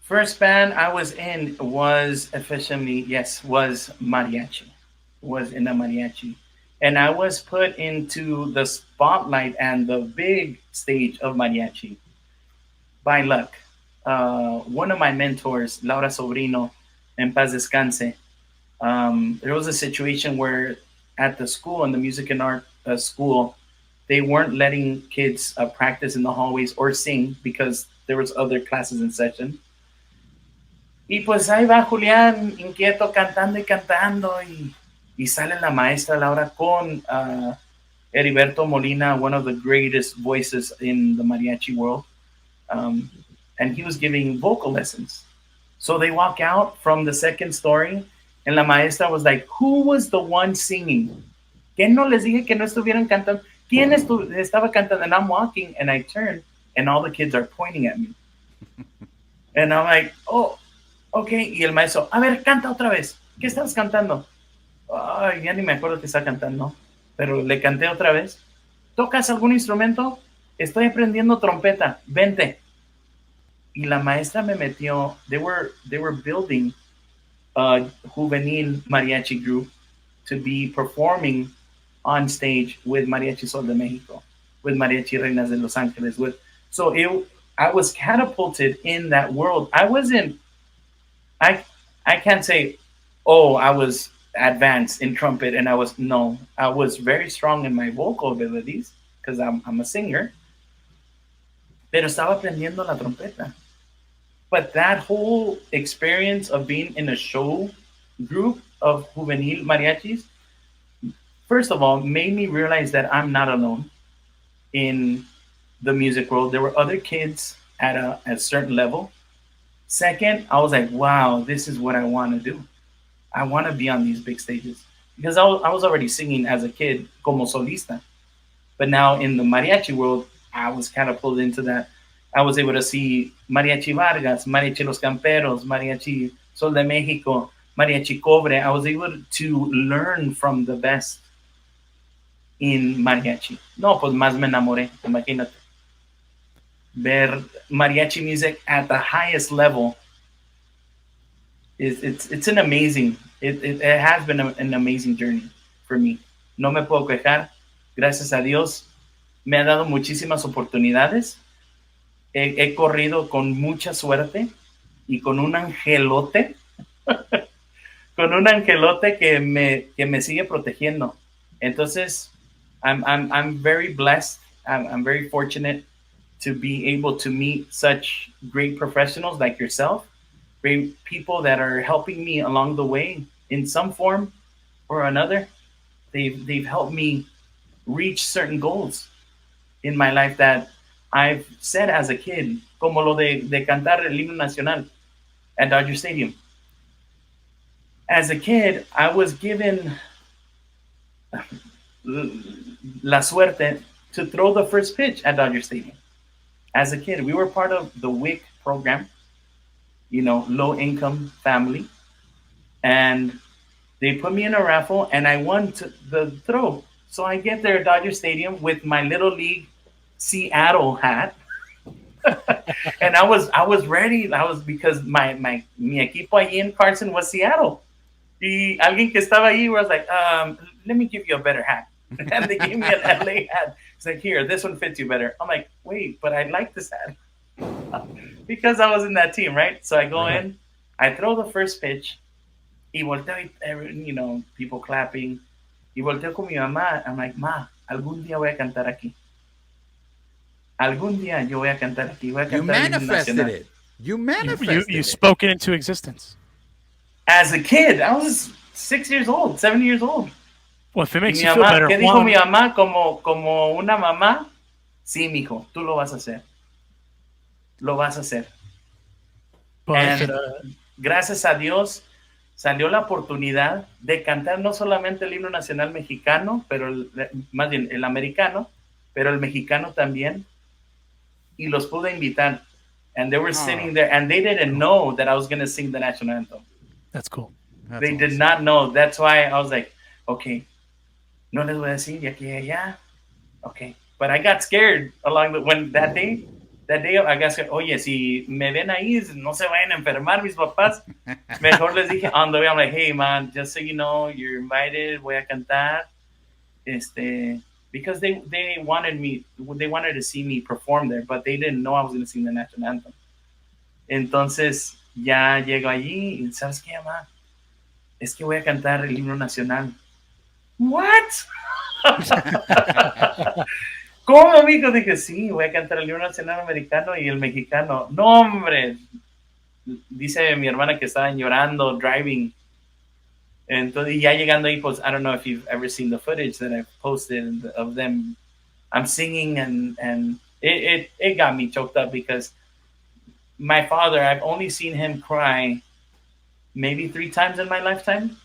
First band I was in was mariachi. Was in a mariachi. And I was put into the spotlight and the big stage of mariachi by luck. One of my mentors, Laura Sobrino, en paz descanse, there was a situation where at the school, in the music and art school, they weren't letting kids practice in the hallways or sing because there was other classes in session. Y pues ahí va Julián, inquieto, cantando y cantando, y sale la maestra Laura con Heriberto Molina, one of the greatest voices in the mariachi world. And he was giving vocal lessons. So they walk out from the second story, and la maestra was like, who was the one singing? ¿Qué no les dije que no estuvieran cantando? ¿Quién estaba cantando? And I'm walking, and I turn, and all the kids are pointing at me. And I'm like, oh, okay. Y el maestro, a ver, canta otra vez. ¿Qué estás cantando? Ay, ya ni me acuerdo qué está cantando, pero le canté otra vez. ¿Tocas algún instrumento? Estoy aprendiendo trompeta. Vente. Y la maestra me metió. They were building a juvenil mariachi group to be performing on stage with Mariachi Sol de Mexico, with Mariachi Reinas de Los Ángeles. I was catapulted in that world. I can't say, oh, I was advanced in trumpet, and I was very strong in my vocal abilities because I'm a singer. Pero estaba aprendiendo la trompeta. But that whole experience of being in a show group of juvenil mariachis, first of all, made me realize that I'm not alone in the music world. There were other kids at a certain level. Second, I was like, wow, this is what I want to do. I want to be on these big stages. Because I was already singing as a kid como solista. But now in the mariachi world, I was catapulted into that. I was able to see Mariachi Vargas, Mariachi Los Camperos, Mariachi Sol de Mexico, Mariachi Cobre. I was able to learn from the best in mariachi. No, pues más me enamoré, imagínate. Ver mariachi music at the highest level, it's an amazing, it has been an amazing journey for me. No me puedo quejar. Gracias a Dios me ha dado muchísimas oportunidades. He corrido con mucha suerte y con un angelote, con un angelote que me sigue protegiendo. Entonces, I'm very blessed. I'm very fortunate to be able to meet such great professionals like yourself, great people that are helping me along the way in some form or another, they've helped me reach certain goals in my life that I've said as a kid, como lo de cantar el himno nacional at Dodger Stadium. As a kid, I was given la suerte to throw the first pitch at Dodger Stadium. As a kid, we were part of the WIC program, low income family, and they put me in a raffle, and I won the throw. So I get there at Dodger Stadium with my little league Seattle hat, and I was ready. I was because mi equipo allí in Carson was Seattle. Y alguien que estaba allí was like, let me give you a better hat. And they gave me an LA hat. It's like, here, this one fits you better. I'm like, wait, but I like this hat. Because I was in that team, right? So I go in, I throw the first pitch, y volteo, people clapping. Y volteo con mi mamá. I'm like, ma, algún día voy a cantar aquí. Algún día yo voy a cantar aquí. Voy a You cantar manifested it. You manifested You it. spoke it into existence. As a kid, I was 6 years old, 7 years old. Well, if it Y makes mi you feel mamá, better, ¿qué dijo Juan, mi mamá? Como una mamá, sí, mijo, tú lo vas a hacer. Lo vas a hacer. but And gracias a Dios salió la oportunidad de cantar no solamente el himno nacional mexicano, pero más bien el americano, pero el mexicano también. Y los pude invitar. And they were sitting there, and they didn't know that I was going to sing the national anthem. that's cool. That's They awesome. did not know. That's why I was like, okay, no les voy a decir de aquí a allá. Okay. But I got scared when that day I got scared. Oye, si me ven ahí, no se vayan a enfermar mis papás. Mejor les dije on the way, I'm like, hey man, just so you know, you're invited, voy a cantar. Because they wanted to see me perform there, but they didn't know I was going to sing the national anthem. Entonces, ya llego allí y ¿sabes qué, mamá? Es que voy a cantar el himno nacional. What? ¿Cómo, amigo? Dije, sí, voy a cantar el himno nacional americano y el mexicano. No, hombre. Dice mi hermana que estaban llorando, driving. Entonces, ya llegando ahí, pues, I don't know if you've ever seen the footage that I've posted of them. I'm singing, and it got me choked up because my father, I've only seen him cry maybe 3 times in my lifetime.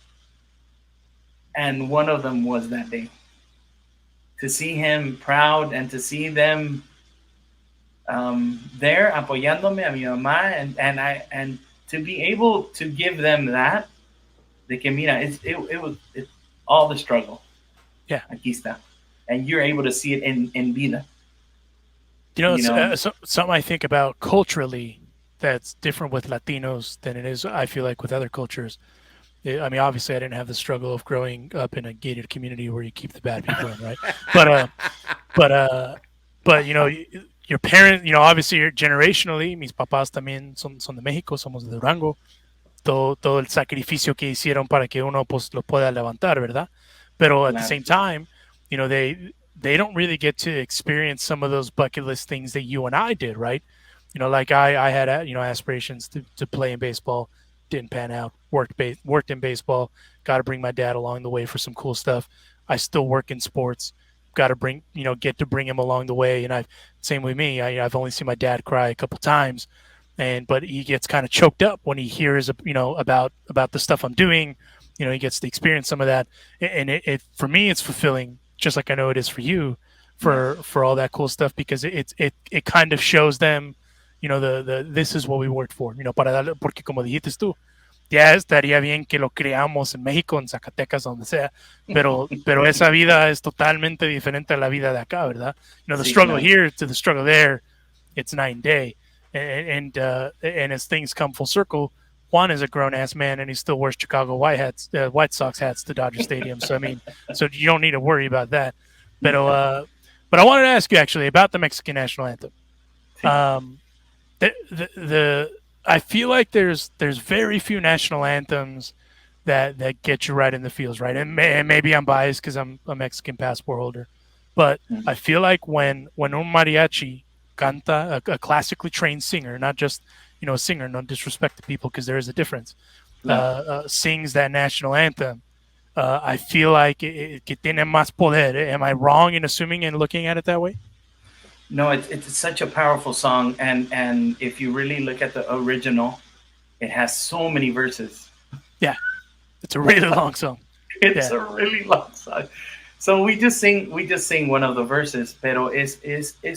And one of them was that day. To see him proud and to see them there apoyándome a mi mamá and to be able to give them that, de que mira, it was all the struggle. Yeah. Aquí está. And you're able to see it in vida. It's something I think about culturally that's different with Latinos than it is, I feel like, with other cultures. I mean, obviously, I didn't have the struggle of growing up in a gated community where you keep the bad people in, right? But your parents, obviously, generationally, mis papás también son de México, somos de Durango. Todo el sacrificio que hicieron para que uno pues lo pueda levantar, ¿verdad? Pero at the same time, they don't really get to experience some of those bucket list things that you and I did, right? Like I had aspirations to play in baseball, didn't pan out. Worked in baseball, got to bring my dad along the way for some cool stuff. I still work in sports, got to get to bring him along the way. And same with me. I've only seen my dad cry a couple times, but he gets kind of choked up when he hears about the stuff I'm doing. He gets to experience some of that, and it for me it's fulfilling, just like I know it is for you, for all that cool stuff, because it kind of shows them, the this is what we worked for, para darle, porque como dijiste tú, ya estaría bien que lo creamos en México, en Zacatecas, donde sea, pero esa vida es totalmente diferente a la vida de acá, ¿verdad? The struggle here to the struggle there, it's night and day, and as things come full circle, Juan is a grown ass man and he still wears Chicago White Sox hats to Dodger Stadium. So I mean, so you don't need to worry about that. But I wanted to ask you actually about the Mexican national anthem. I feel like there's very few national anthems that get you right in the feels, right? And maybe I'm biased because I'm a Mexican passport holder, but I feel like when un mariachi canta, a classically trained singer, not just a singer, no disrespect to people because there is a difference, Claro. sings that national anthem, I feel like que tiene más poder. Am I wrong in assuming and looking at it that way? No, it's such a powerful song, and if you really look at the original, it has so many verses. Yeah, it's a really long song. It's Yeah, a really long song. So we just sing one of the verses, pero es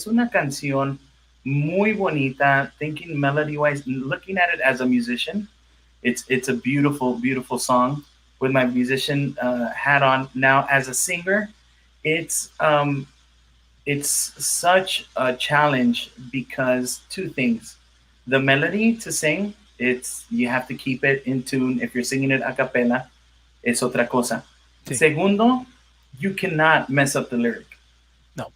una canción muy bonita. Thinking melody wise, looking at it as a musician, it's a beautiful beautiful song. With my musician hat on now, as a singer, it's um, it's such a challenge because two things: the melody to sing, it's you have to keep it in tune. If you're singing it a cappella, es otra cosa. sí. Segundo, you cannot mess up the lyric No,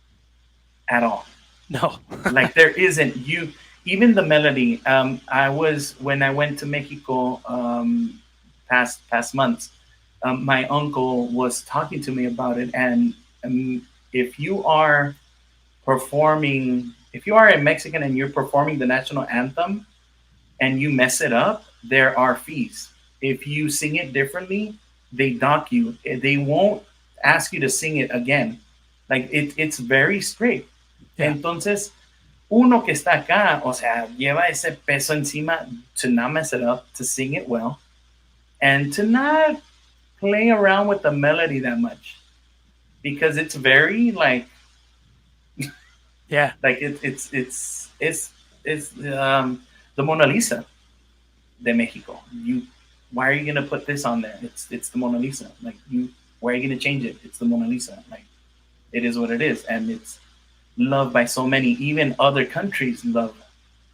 at all. no. Like there isn't you even the melody. I was when I went to Mexico past months. My uncle was talking to me about it, and if you are performing, if you are a Mexican and you're performing the national anthem and you mess it up, there are fees. If you sing it differently, they dock you. They won't ask you to sing it again. Like it's very strict. Yeah. Entonces, uno que está acá, o sea, lleva ese peso encima to not mess it up, to sing it well, and to not play around with the melody that much because it's very Yeah, like it's the Mona Lisa de Mexico. You why are you gonna put this on there? It's the Mona Lisa. Like you why are you gonna change it? It's the Mona Lisa. Like it is what it is, and it's loved by so many. Even other countries love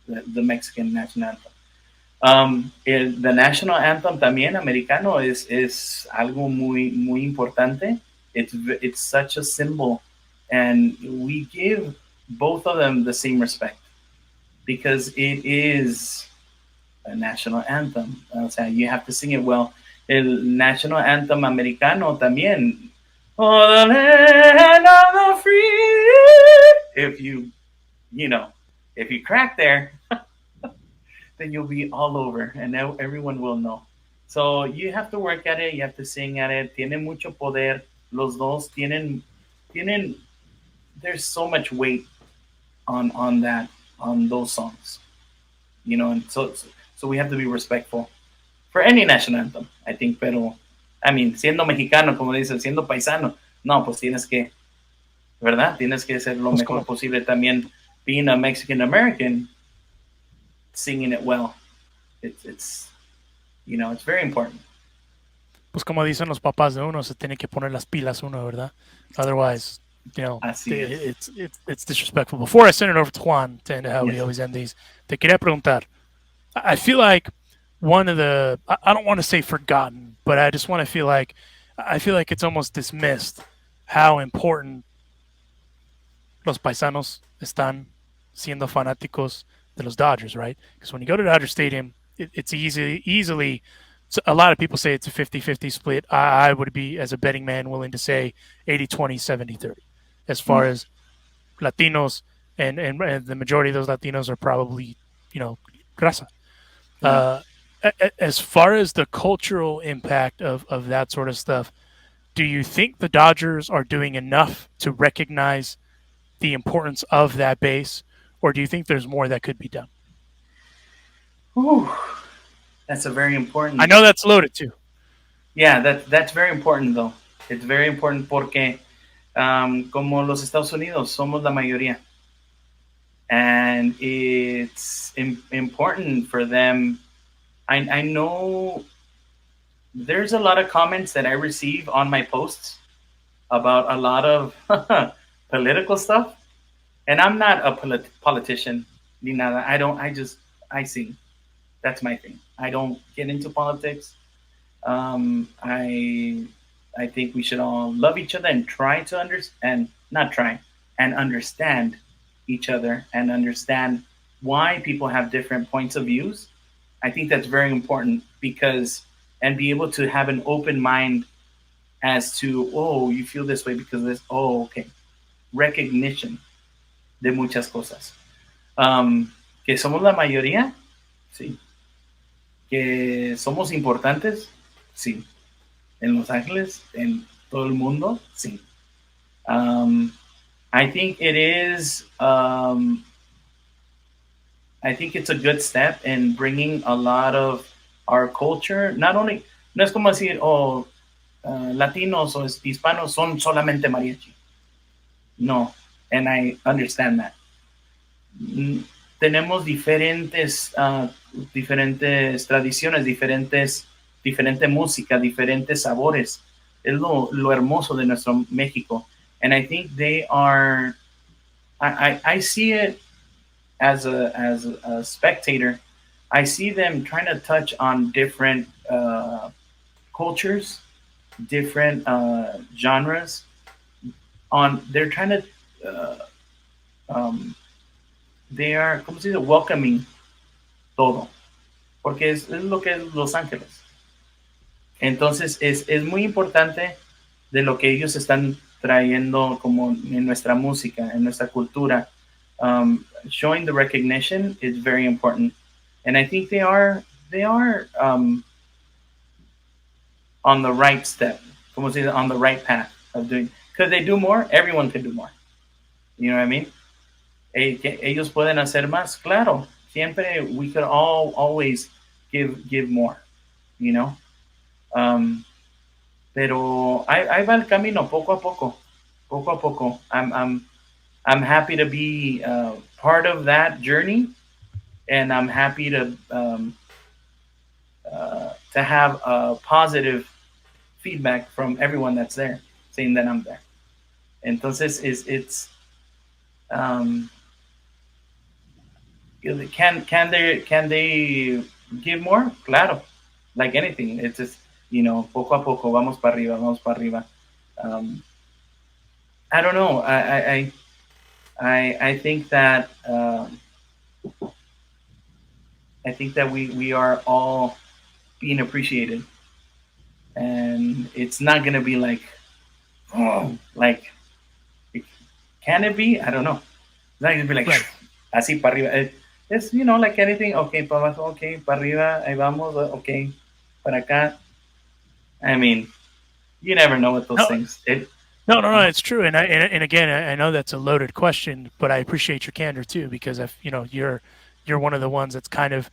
the Mexican national anthem. The national anthem también americano es algo muy importante. It's such a symbol, and we give both of them the same respect because it is a national anthem. O sea, you have to sing it well. El national anthem americano también. Oh, the land of the free. You know, if you crack there, then you'll be all over and everyone will know. So you have to work at it, you have to sing at it. Tiene mucho poder. Los dos tienen, there's so much weight on that, on those songs. You know, and so we have to be respectful for any national anthem, I think, pero, I mean, siendo mexicano, como dices, siendo paisano, no, pues tienes que, ¿verdad? Tienes que hacer lo Pues mejor como, posible también, being a Mexican American, singing it well. It's you know, it's very important. pues como dicen los papás de uno, se tiene que poner las pilas uno, ¿verdad? Otherwise, you know, Así es. it's disrespectful. Before I send it over to Juan, to end how we Yes. always end these, te quería preguntar. I feel like one of the I don't want to say forgotten, but I just want to feel like I feel like it's almost dismissed how important los paisanos están siendo fanáticos de los Dodgers, right? Because when you go to Dodger Stadium, it's easily so a lot of people say it's a 50-50 split. I would be, as a betting man, willing to say 80-20, 70-30. As far as Latinos, and the majority of those Latinos are probably, you know, raza. Yeah. As far as the cultural impact of that sort of stuff, do you think the Dodgers are doing enough to recognize the importance of that base, or do you think there's more that could be done? Whew. That's a very important. I know that's loaded too. Yeah, that's very important though. It's very important porque como los Estados Unidos somos la mayoría, and it's important for them. I know there's a lot of comments that I receive on my posts about a lot of political stuff, and I'm not a politician. Ni nada. I don't. I sing. That's my thing. I don't get into politics. I think we should all love each other and try to understand, not try, and understand each other and understand why people have different points of views. I think that's very important because and be able to have an open mind as to oh you feel this way because of this oh okay recognition de muchas cosas que somos la mayoría sí Que somos importantes, sí. En Los Ángeles, en todo el mundo, sí. Um, I think it is. I think it's a good step in bringing a lot of our culture. Not only, no es como decir, oh, latinos o hispanos son solamente mariachi. No, and I understand that. Tenemos diferentes tradiciones, diferente música, diferentes sabores. Es lo hermoso de nuestro México. And I think they are, I see it as a spectator. I see them trying to touch on different cultures, different genres. They're trying to, they are, ¿cómo se dice? Welcoming todo, porque es lo que es Los Ángeles. Entonces es muy importante de lo que ellos están trayendo como en nuestra música, en nuestra cultura. Showing the recognition is very important, and I think they are on the right step, como se dice, on the right path of doing. Could they do more? Everyone could do more. You know what I mean? Que ellos pueden hacer más, claro. Siempre we could always give more, you know. Pero ahí va el camino, poco a poco, poco a poco. I'm happy to be part of that journey, and I'm happy to have a positive feedback from everyone that's there, saying that I'm there. Entonces, it's can they give more? Claro, like anything. It's just, you know, poco a poco, vamos para arriba, vamos para arriba. I don't know. I think that we are all being appreciated, and it's not gonna be like, oh, like, can it be? I don't know. It's not gonna be like, right, así para arriba. It's, you know, like anything. Okay, para abajo. Okay, para arriba. Ahí vamos. Okay, para acá. I mean, you never know with those things. No, it's true, and again, I know that's a loaded question, but I appreciate your candor too, because if you know you're one of the ones that's kind of,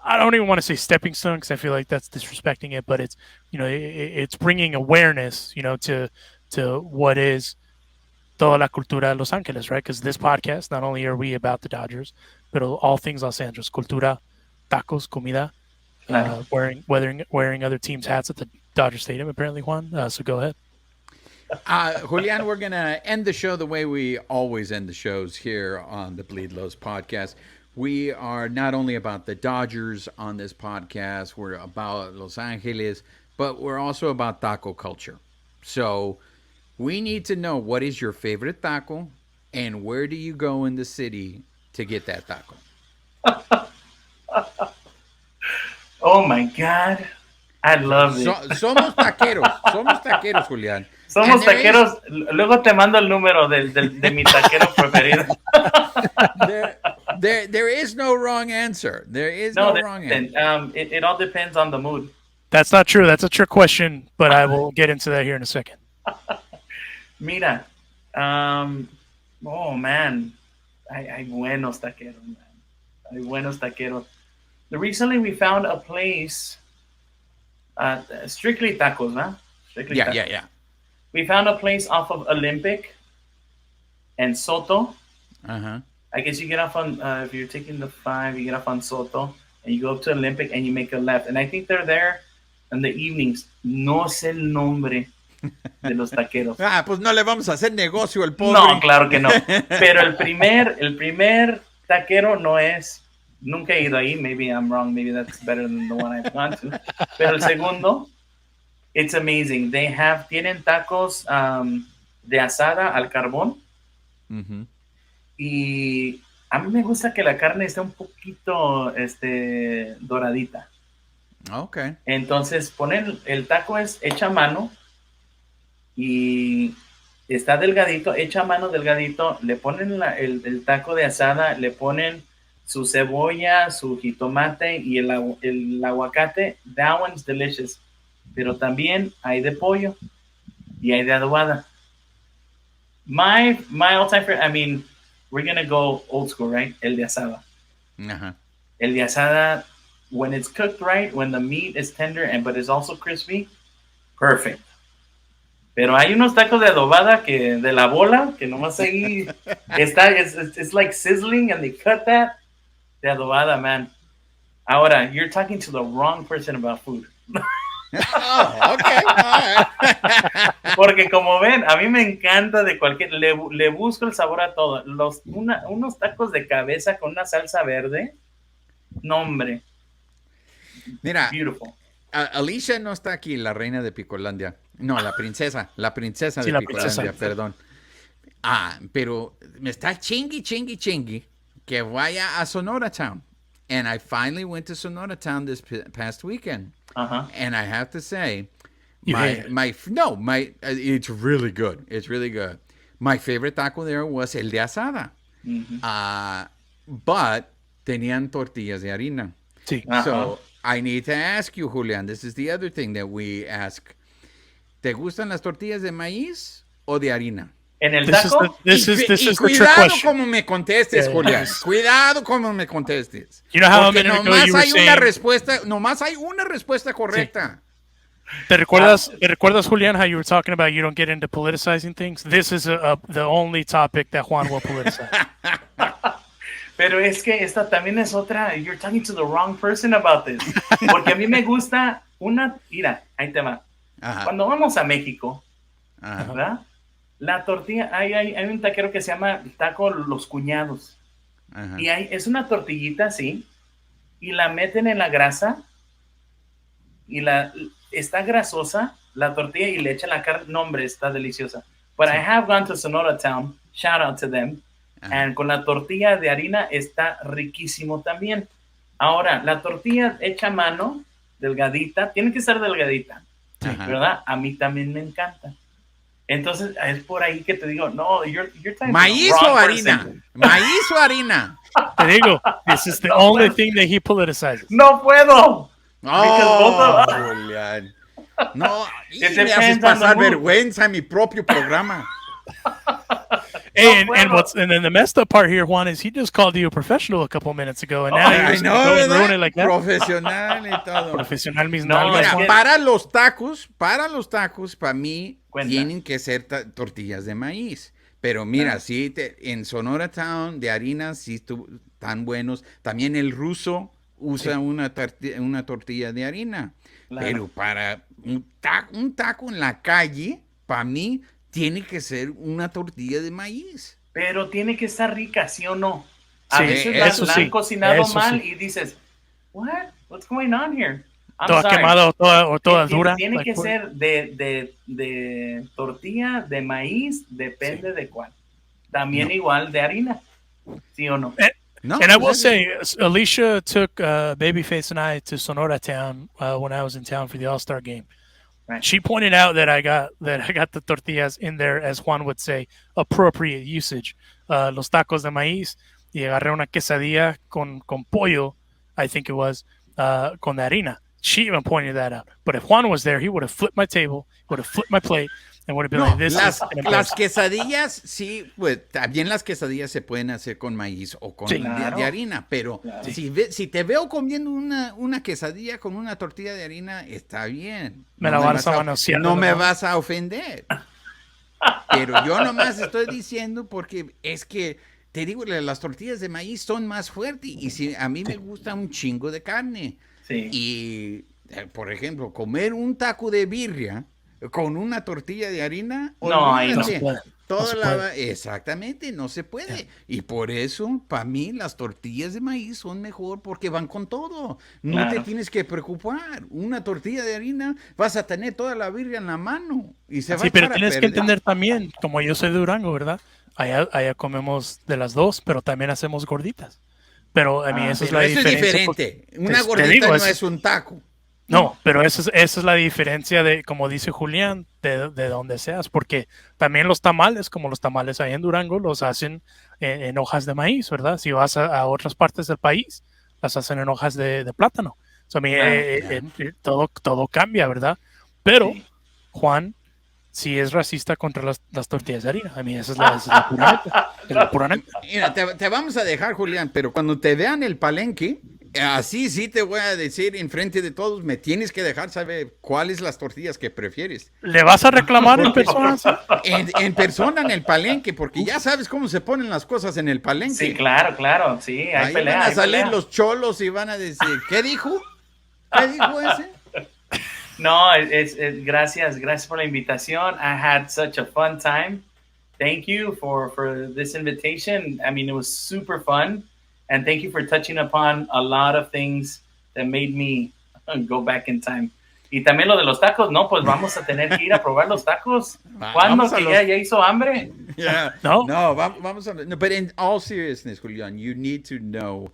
I don't even want to say stepping stone because I feel like that's disrespecting it, but it's, you know, it's bringing awareness, you know, to what is toda la cultura de Los Angeles, right? Because this podcast, not only are we about the Dodgers, but all things Los Angeles, cultura, tacos, comida, wearing other teams' hats at the Dodger Stadium, apparently, Juan. So go ahead. Julian, we're going to end the show the way we always end the shows here on the Bleed Lows podcast. We are not only about the Dodgers on this podcast, we're about Los Angeles, but we're also about taco culture. So we need to know, what is your favorite taco and where do you go in the city to get that taco? Oh my God. I love it. Somos taqueros, Julián. Somos taqueros. Luego te mando el número de mi taquero preferido. There is no wrong answer. There is no wrong answer. It all depends on the mood. That's not true. That's a trick question, but I will get into that here in a second. Mira, oh man, hay buenos taqueros, man. Hay buenos taqueros. Recently we found a place, strictly tacos, huh? Strictly tacos. Yeah. We found a place off of Olympic and Soto. Uh-huh. I guess you get off on, if you're taking the 5, you get off on Soto, and you go up to Olympic and you make a left. And I think they're there in the evenings. No sé el nombre de los taqueros. Pues no le vamos a hacer negocio al pobre. No, claro que no. Pero el primer taquero no es, nunca he ido ahí. Maybe I'm wrong. Maybe that's better than the one I've gone to. Pero el segundo, it's amazing. Tienen tacos de asada al carbón. Uh-huh. Y a mí me gusta que la carne esté un poquito doradita. Okay. Entonces ponen, el taco es hecha a mano y está delgadito, hecha a mano delgadito. Le ponen el taco de asada, le ponen su cebolla, su jitomate y el aguacate. That one's delicious. Pero también hay de pollo y hay de adobada. My all-time favorite, I mean, we're going to go old school, right? El de asada. Ajá. El de asada, when it's cooked right, when the meat is tender but it's also crispy, perfect. Pero hay unos tacos de adobada que de la bola que nomás ahí está, it's like sizzling and they cut that. De adobada, man. Ahora, you're talking to the wrong person about food. Oh, okay. All right. Porque como ven, a mí me encanta de cualquier, le busco el sabor a todo. Unos tacos de cabeza con una salsa verde, no hombre. Mira, Beautiful. Alicia no está aquí, la reina de Picolandia. No, la princesa Sí, de la Picolandia, princesa. perdón. Pero me está chingui que vaya a Sonora Town. And I finally went to Sonora Town this past weekend. Uh-huh. And I have to say, You hate it. it's really good. It's really good. My favorite taco there was el de asada. Mm-hmm. But tenían tortillas de harina. Sí. Uh-huh. So I need to ask you, Julian, this is the other thing that we ask. ¿Te gustan las tortillas de maíz o de harina? En el This is taco, this is the trick Cuidado question. como me contestes, Yeah. Julián. Cuidado como me contestes. You know how a Porque minute ago nomás you were hay una saying- respuesta, nomás hay una respuesta correcta. ¿Te recuerdas, Julián, how you were talking about you don't get into politicizing things? This is the only topic that Juan will politicize. pero es que esta también es otra. You're talking to the wrong person about this. Porque a mí me gusta mira, ahí te va. Ajá. Cuando vamos a México, Ajá. ¿verdad? La tortilla, hay un taquero que se llama taco Los Cuñados. Ajá. Y es una tortillita así, y la meten en la grasa, y está grasosa la tortilla, y le echan la carne. No, hombre, está deliciosa. But I have gone to Sonora Town, shout out to them, and con la tortilla de harina está riquísimo también. Ahora, la tortilla hecha a mano, delgadita, tiene que ser delgadita, Ajá. ¿verdad? A mí también me encanta. Entonces, es por ahí que te digo, no, you're talking ¿Maíz to the o wrong harina? person. ¿Maíz o harina? Te digo, this is the only thing that he politicizes. No puedo. Oh, both of- Julián. No, y It me haces depends on the pasar mood. vergüenza en mi propio programa. Hey, No and puedo. then the messed up part here, Juan, is he just called you a professional a couple minutes ago, and now Oh, you're I just know, gonna go and ruin ¿verdad? it like that. Profesional y todo. Profesional mis No, nalgas, es Mira, Juan. que- para los tacos, para mí, Cuenta. tienen que ser tortillas de maíz. Pero mira, sí, en Sonora Town, de harina, sí tan buenos. También el ruso usa una tortilla de harina. Claro. Pero para un taco en la calle, para mí, tiene que ser una tortilla de maíz. Pero tiene que estar rica, ¿sí o no? A Sí, veces eso la sí, han cocinado eso mal sí. y dices, what's going on here? I'm Toda sorry. quemada o toda dura. Tiene like, que ser de tortilla, de maíz, depende de cuál. También igual de harina, ¿sí o no? No, And I will pues, say, Alicia took Babyface and I to Sonora Town when I was in town for the All-Star game. Right. She pointed out that I got the tortillas in there, as Juan would say, appropriate usage. Los tacos de maíz, y agarré una quesadilla con pollo, I think it was, con la harina. She even pointed that out. But if Juan was there, he would have flipped my table, would have flipped my plate, and would have been no, like, this las is an embarrassment. quesadillas, sí, pues también las quesadillas se pueden hacer con maíz o con Sí. Claro. de harina, pero Claro. si te veo comiendo una quesadilla con una tortilla de harina, está bien. Me la vas a manosear, no me ¿no? vas a ofender. Pero yo nomás estoy diciendo porque es que, te digo, las tortillas de maíz son más fuertes y si a mí me gusta un chingo de carne. Sí. Y, por ejemplo, comer un taco de birria con una tortilla de harina, No, ahí no olvídate. se puede. Toda No se la- puede. exactamente, no se puede. Y por eso, para mí, las tortillas de maíz son mejor porque van con todo. No Claro. te tienes que preocupar. Una tortilla de harina, vas a tener toda la birria en la mano y se va a Sí, pero echar a tienes que perder. entender también, como yo soy de Durango, ¿verdad? Allá comemos de las dos, pero también hacemos gorditas. Pero a mí esa es Pero la eso es diferencia. diferente. porque- Una te gordita digo, no eso- es un taco. No, pero esa es la diferencia de, como dice Julián, de donde seas, porque también los tamales, como los tamales ahí en Durango, los hacen en hojas de maíz, ¿verdad? Si vas a otras partes del país, las hacen en hojas de plátano. So, I mean, Claro, todo cambia, ¿verdad? Pero sí. Juan sí es racista contra las tortillas de harina. A mí esa es la pura neta. Es la pura neta. Mira, te vamos a dejar, Julián, pero cuando te vean el palenque, así sí te voy a decir enfrente de todos, me tienes que dejar saber cuáles las tortillas que prefieres. ¿Le vas a reclamar en Porque persona? Sí. en persona en el palenque, porque ya sabes cómo se ponen las cosas en el Sí, palenque. claro, claro, sí, hay Ahí pelea, van a hay salir pelea. los cholos y van a decir, ¿qué dijo? ¿Qué dijo ese? No, gracias, gracias por la invitación. I had such a fun time. Thank you for this invitation. I mean, it was super fun, and thank you for touching upon a lot of things that made me go back in time. Y también lo de los tacos, no, pues vamos a tener que ir a probar los tacos. ¿Cuándo? Vamos a Que los... ya hizo hambre. Yeah. No. No, vamos a... No, but in all seriousness, Julian, you need to know,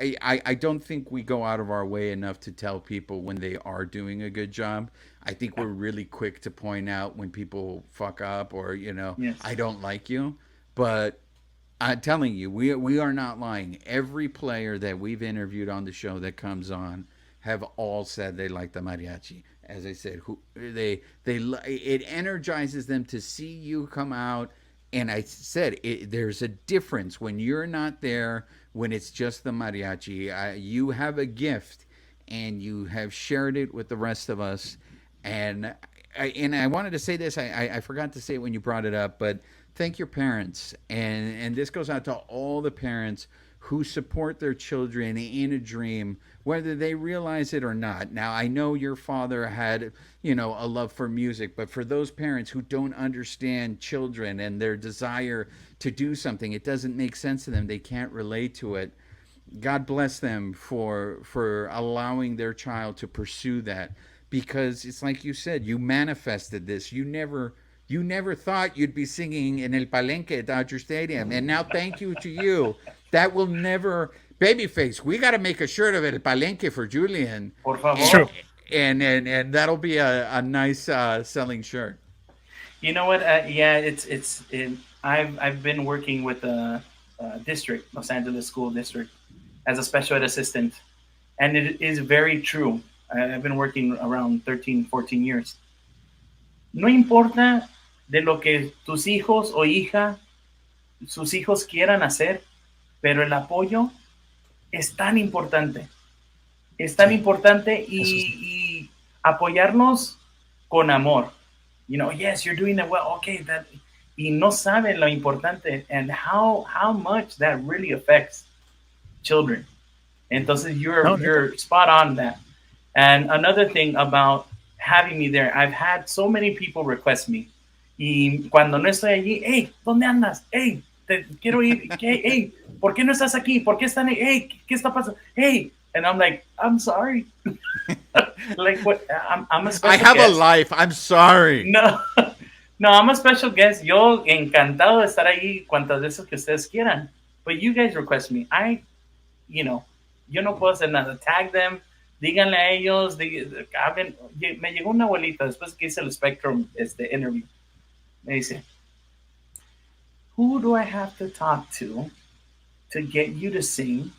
I don't think we go out of our way enough to tell people when they are doing a good job. I think we're really quick to point out when people fuck up or, Yes. I don't like you. But I'm telling you, we are not lying. Every player that we've interviewed on the show that comes on have all said they like the mariachi. As I said, it energizes them to see you come out. And I said there's a difference when you're not there, when it's just the mariachi. You have a gift, and you have shared it with the rest of us. And I wanted to say this. I forgot to say it when you brought it up, but thank your parents, and this goes out to all the parents who support their children in a dream, whether they realize it or not. Now, I know your father had, a love for music, but for those parents who don't understand children and their desire to do something, it doesn't make sense to them. They can't relate to it. God bless them for allowing their child to pursue that, because it's like you said, you manifested this. You never thought you'd be singing in El Palenque at Dodger Stadium, and now thank you to you. That will never. Babyface, we got to make a shirt of El Palenque for Julian, Por It's favor. true. and that'll be a nice selling shirt. You know what? Yeah, I've been working with the district, Los Angeles School District, as a special ed assistant, and it is very true. I've been working around 13, 14 years. No importa de lo que tus hijos o hija, sus hijos quieran hacer, pero el apoyo es tan importante. Es tan importante y apoyarnos con amor. Yes, you're doing it well. Okay, y no saben lo importante and how much that really affects children. Entonces No, you're spot on that. And another thing about having me there, I've had so many people request me. Y cuando no estoy allí, hey, ¿dónde andas? Hey, te quiero ir. Hey, ¿por qué no estás aquí? ¿Por qué están ahí? Hey, ¿qué está pasando? Hey, and I'm like, I'm sorry. Like what? I'm a special I have guest. a life. I'm sorry. No, no, I'm a special guest. Yo encantado de estar ahí cuantas veces que ustedes quieran. But you guys request me. Yo no puedo hacer nada. Tag them, díganle a ellos, hablen. Me llegó una abuelita después que hice el Spectrum interview. Me dice, who do I have to talk to get you to sing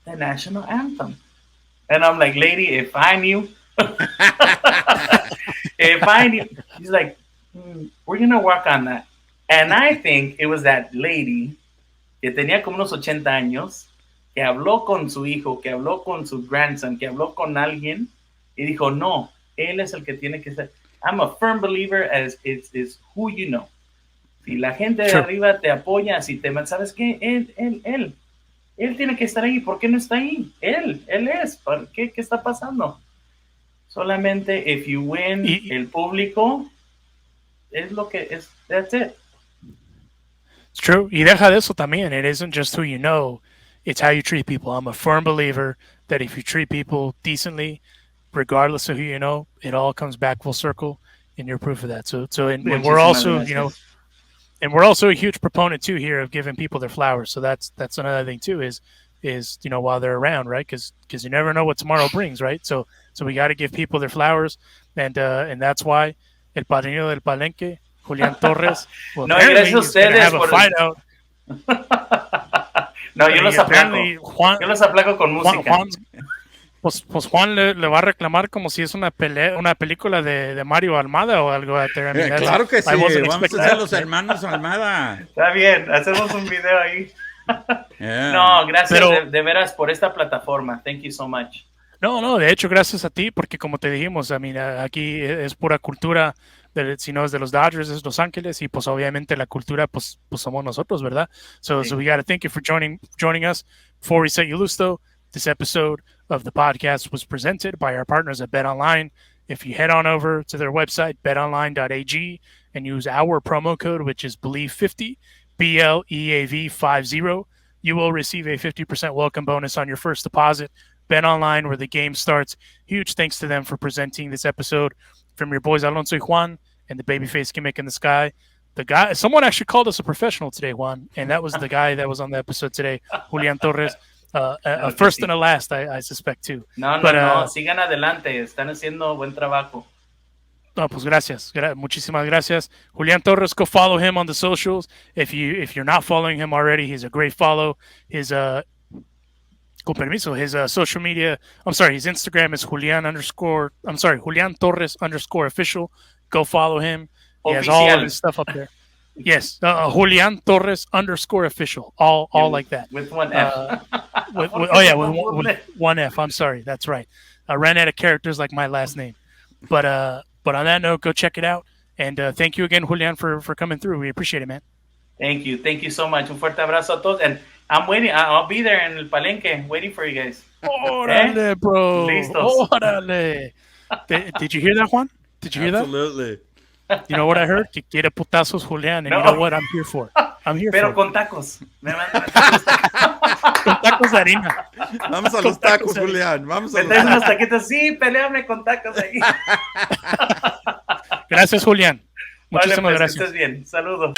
the national anthem? And I'm like, lady, if I knew, if I knew, he's like, we're gonna work on that. And I think it was that lady que tenía como unos 80 años, que habló con su hijo, que habló con su grandson, que habló con alguien y dijo, no, él es el que tiene que ser. I'm a firm believer as is who you know. Si la gente de Sure. arriba te apoya, si te, ¿sabes qué? Él tiene que estar ahí. ¿Por qué no está ahí? Él es. ¿Por qué? ¿Qué está pasando? Solamente if you win el público, es lo que es. That's it. It's true. Y deja de eso también. It isn't just who you know, it's how you treat people. I'm a firm believer that if you treat people decently, regardless of who you know, it all comes back full circle, and you're proof of that. And we're also, and we're also a huge proponent too here of giving people their flowers. So that's another thing too is while they're around, right? Because you never know what tomorrow brings, right? So we got to give people their flowers, and that's why el padrino del Palenque, Julian Torres, well, No, apparently gracias a he's going to ustedes have a por fight out. No, yo Y los aplaco. apparently Juan, Yo los aplaco con música. Pues Juan le va a reclamar como si es una película de Mario Almada o algo out there. I mean, Claro que sí, I wasn't vamos a expecting ser that. los hermanos Almada. Está bien, hacemos un video ahí. Yeah. No, gracias Pero- de veras por esta plataforma. Thank you so much. No, de hecho, gracias a ti, porque como te dijimos, I mean, aquí es pura cultura, si no es de los Dodgers, es Los Ángeles, y pues obviamente la cultura, pues somos nosotros, ¿verdad? So we got to thank you for joining us. Before we set you loose, though, this episode of the podcast was presented by our partners at BetOnline. If you head on over to their website, betonline.ag, and use our promo code, which is BLEAV50, BLEAV50, you will receive a 50% welcome bonus on your first deposit. BetOnline, where the game starts. Huge thanks to them for presenting this episode. From your boys Alonso y Juan and the babyface gimmick in the sky. The guy, someone actually called us a professional today, Juan, and that was the guy that was on the episode today, Julian Torres. A first and a last, I suspect too. No, sigan adelante, están haciendo buen trabajo. No, pues gracias. Muchísimas gracias. Julian Torres, go follow him on the socials. If you're not following him already, he's a great follow. His con permiso, his social media, his Instagram is Julian Torres _ official. Go follow him. He has all of his stuff up there. Yes, Julian Torres _ official. All like that. With one F. with one F. I'm sorry. That's right. I ran out of characters like my last name. But on that note, go check it out. And thank you again, Julian, for coming through. We appreciate it, man. Thank you so much. Un fuerte abrazo a todos. And I'm waiting. I'll be there in el palenque, waiting for you guys. Órale, bro. Listos. Órale. Did you hear that, Juan? Did you hear that? Absolutely. You know what I heard? Que quiere putazos, Julian. And you know what? I'm here for. Pero con tacos. Me mandan con tacos de harina. Vamos a los tacos, Julián. Vamos a los tacos. Unos taquitos. Sí, peleame con tacos ahí. Gracias, Julián. Muchísimas vale, pues, gracias. Que estés bien. Saludos.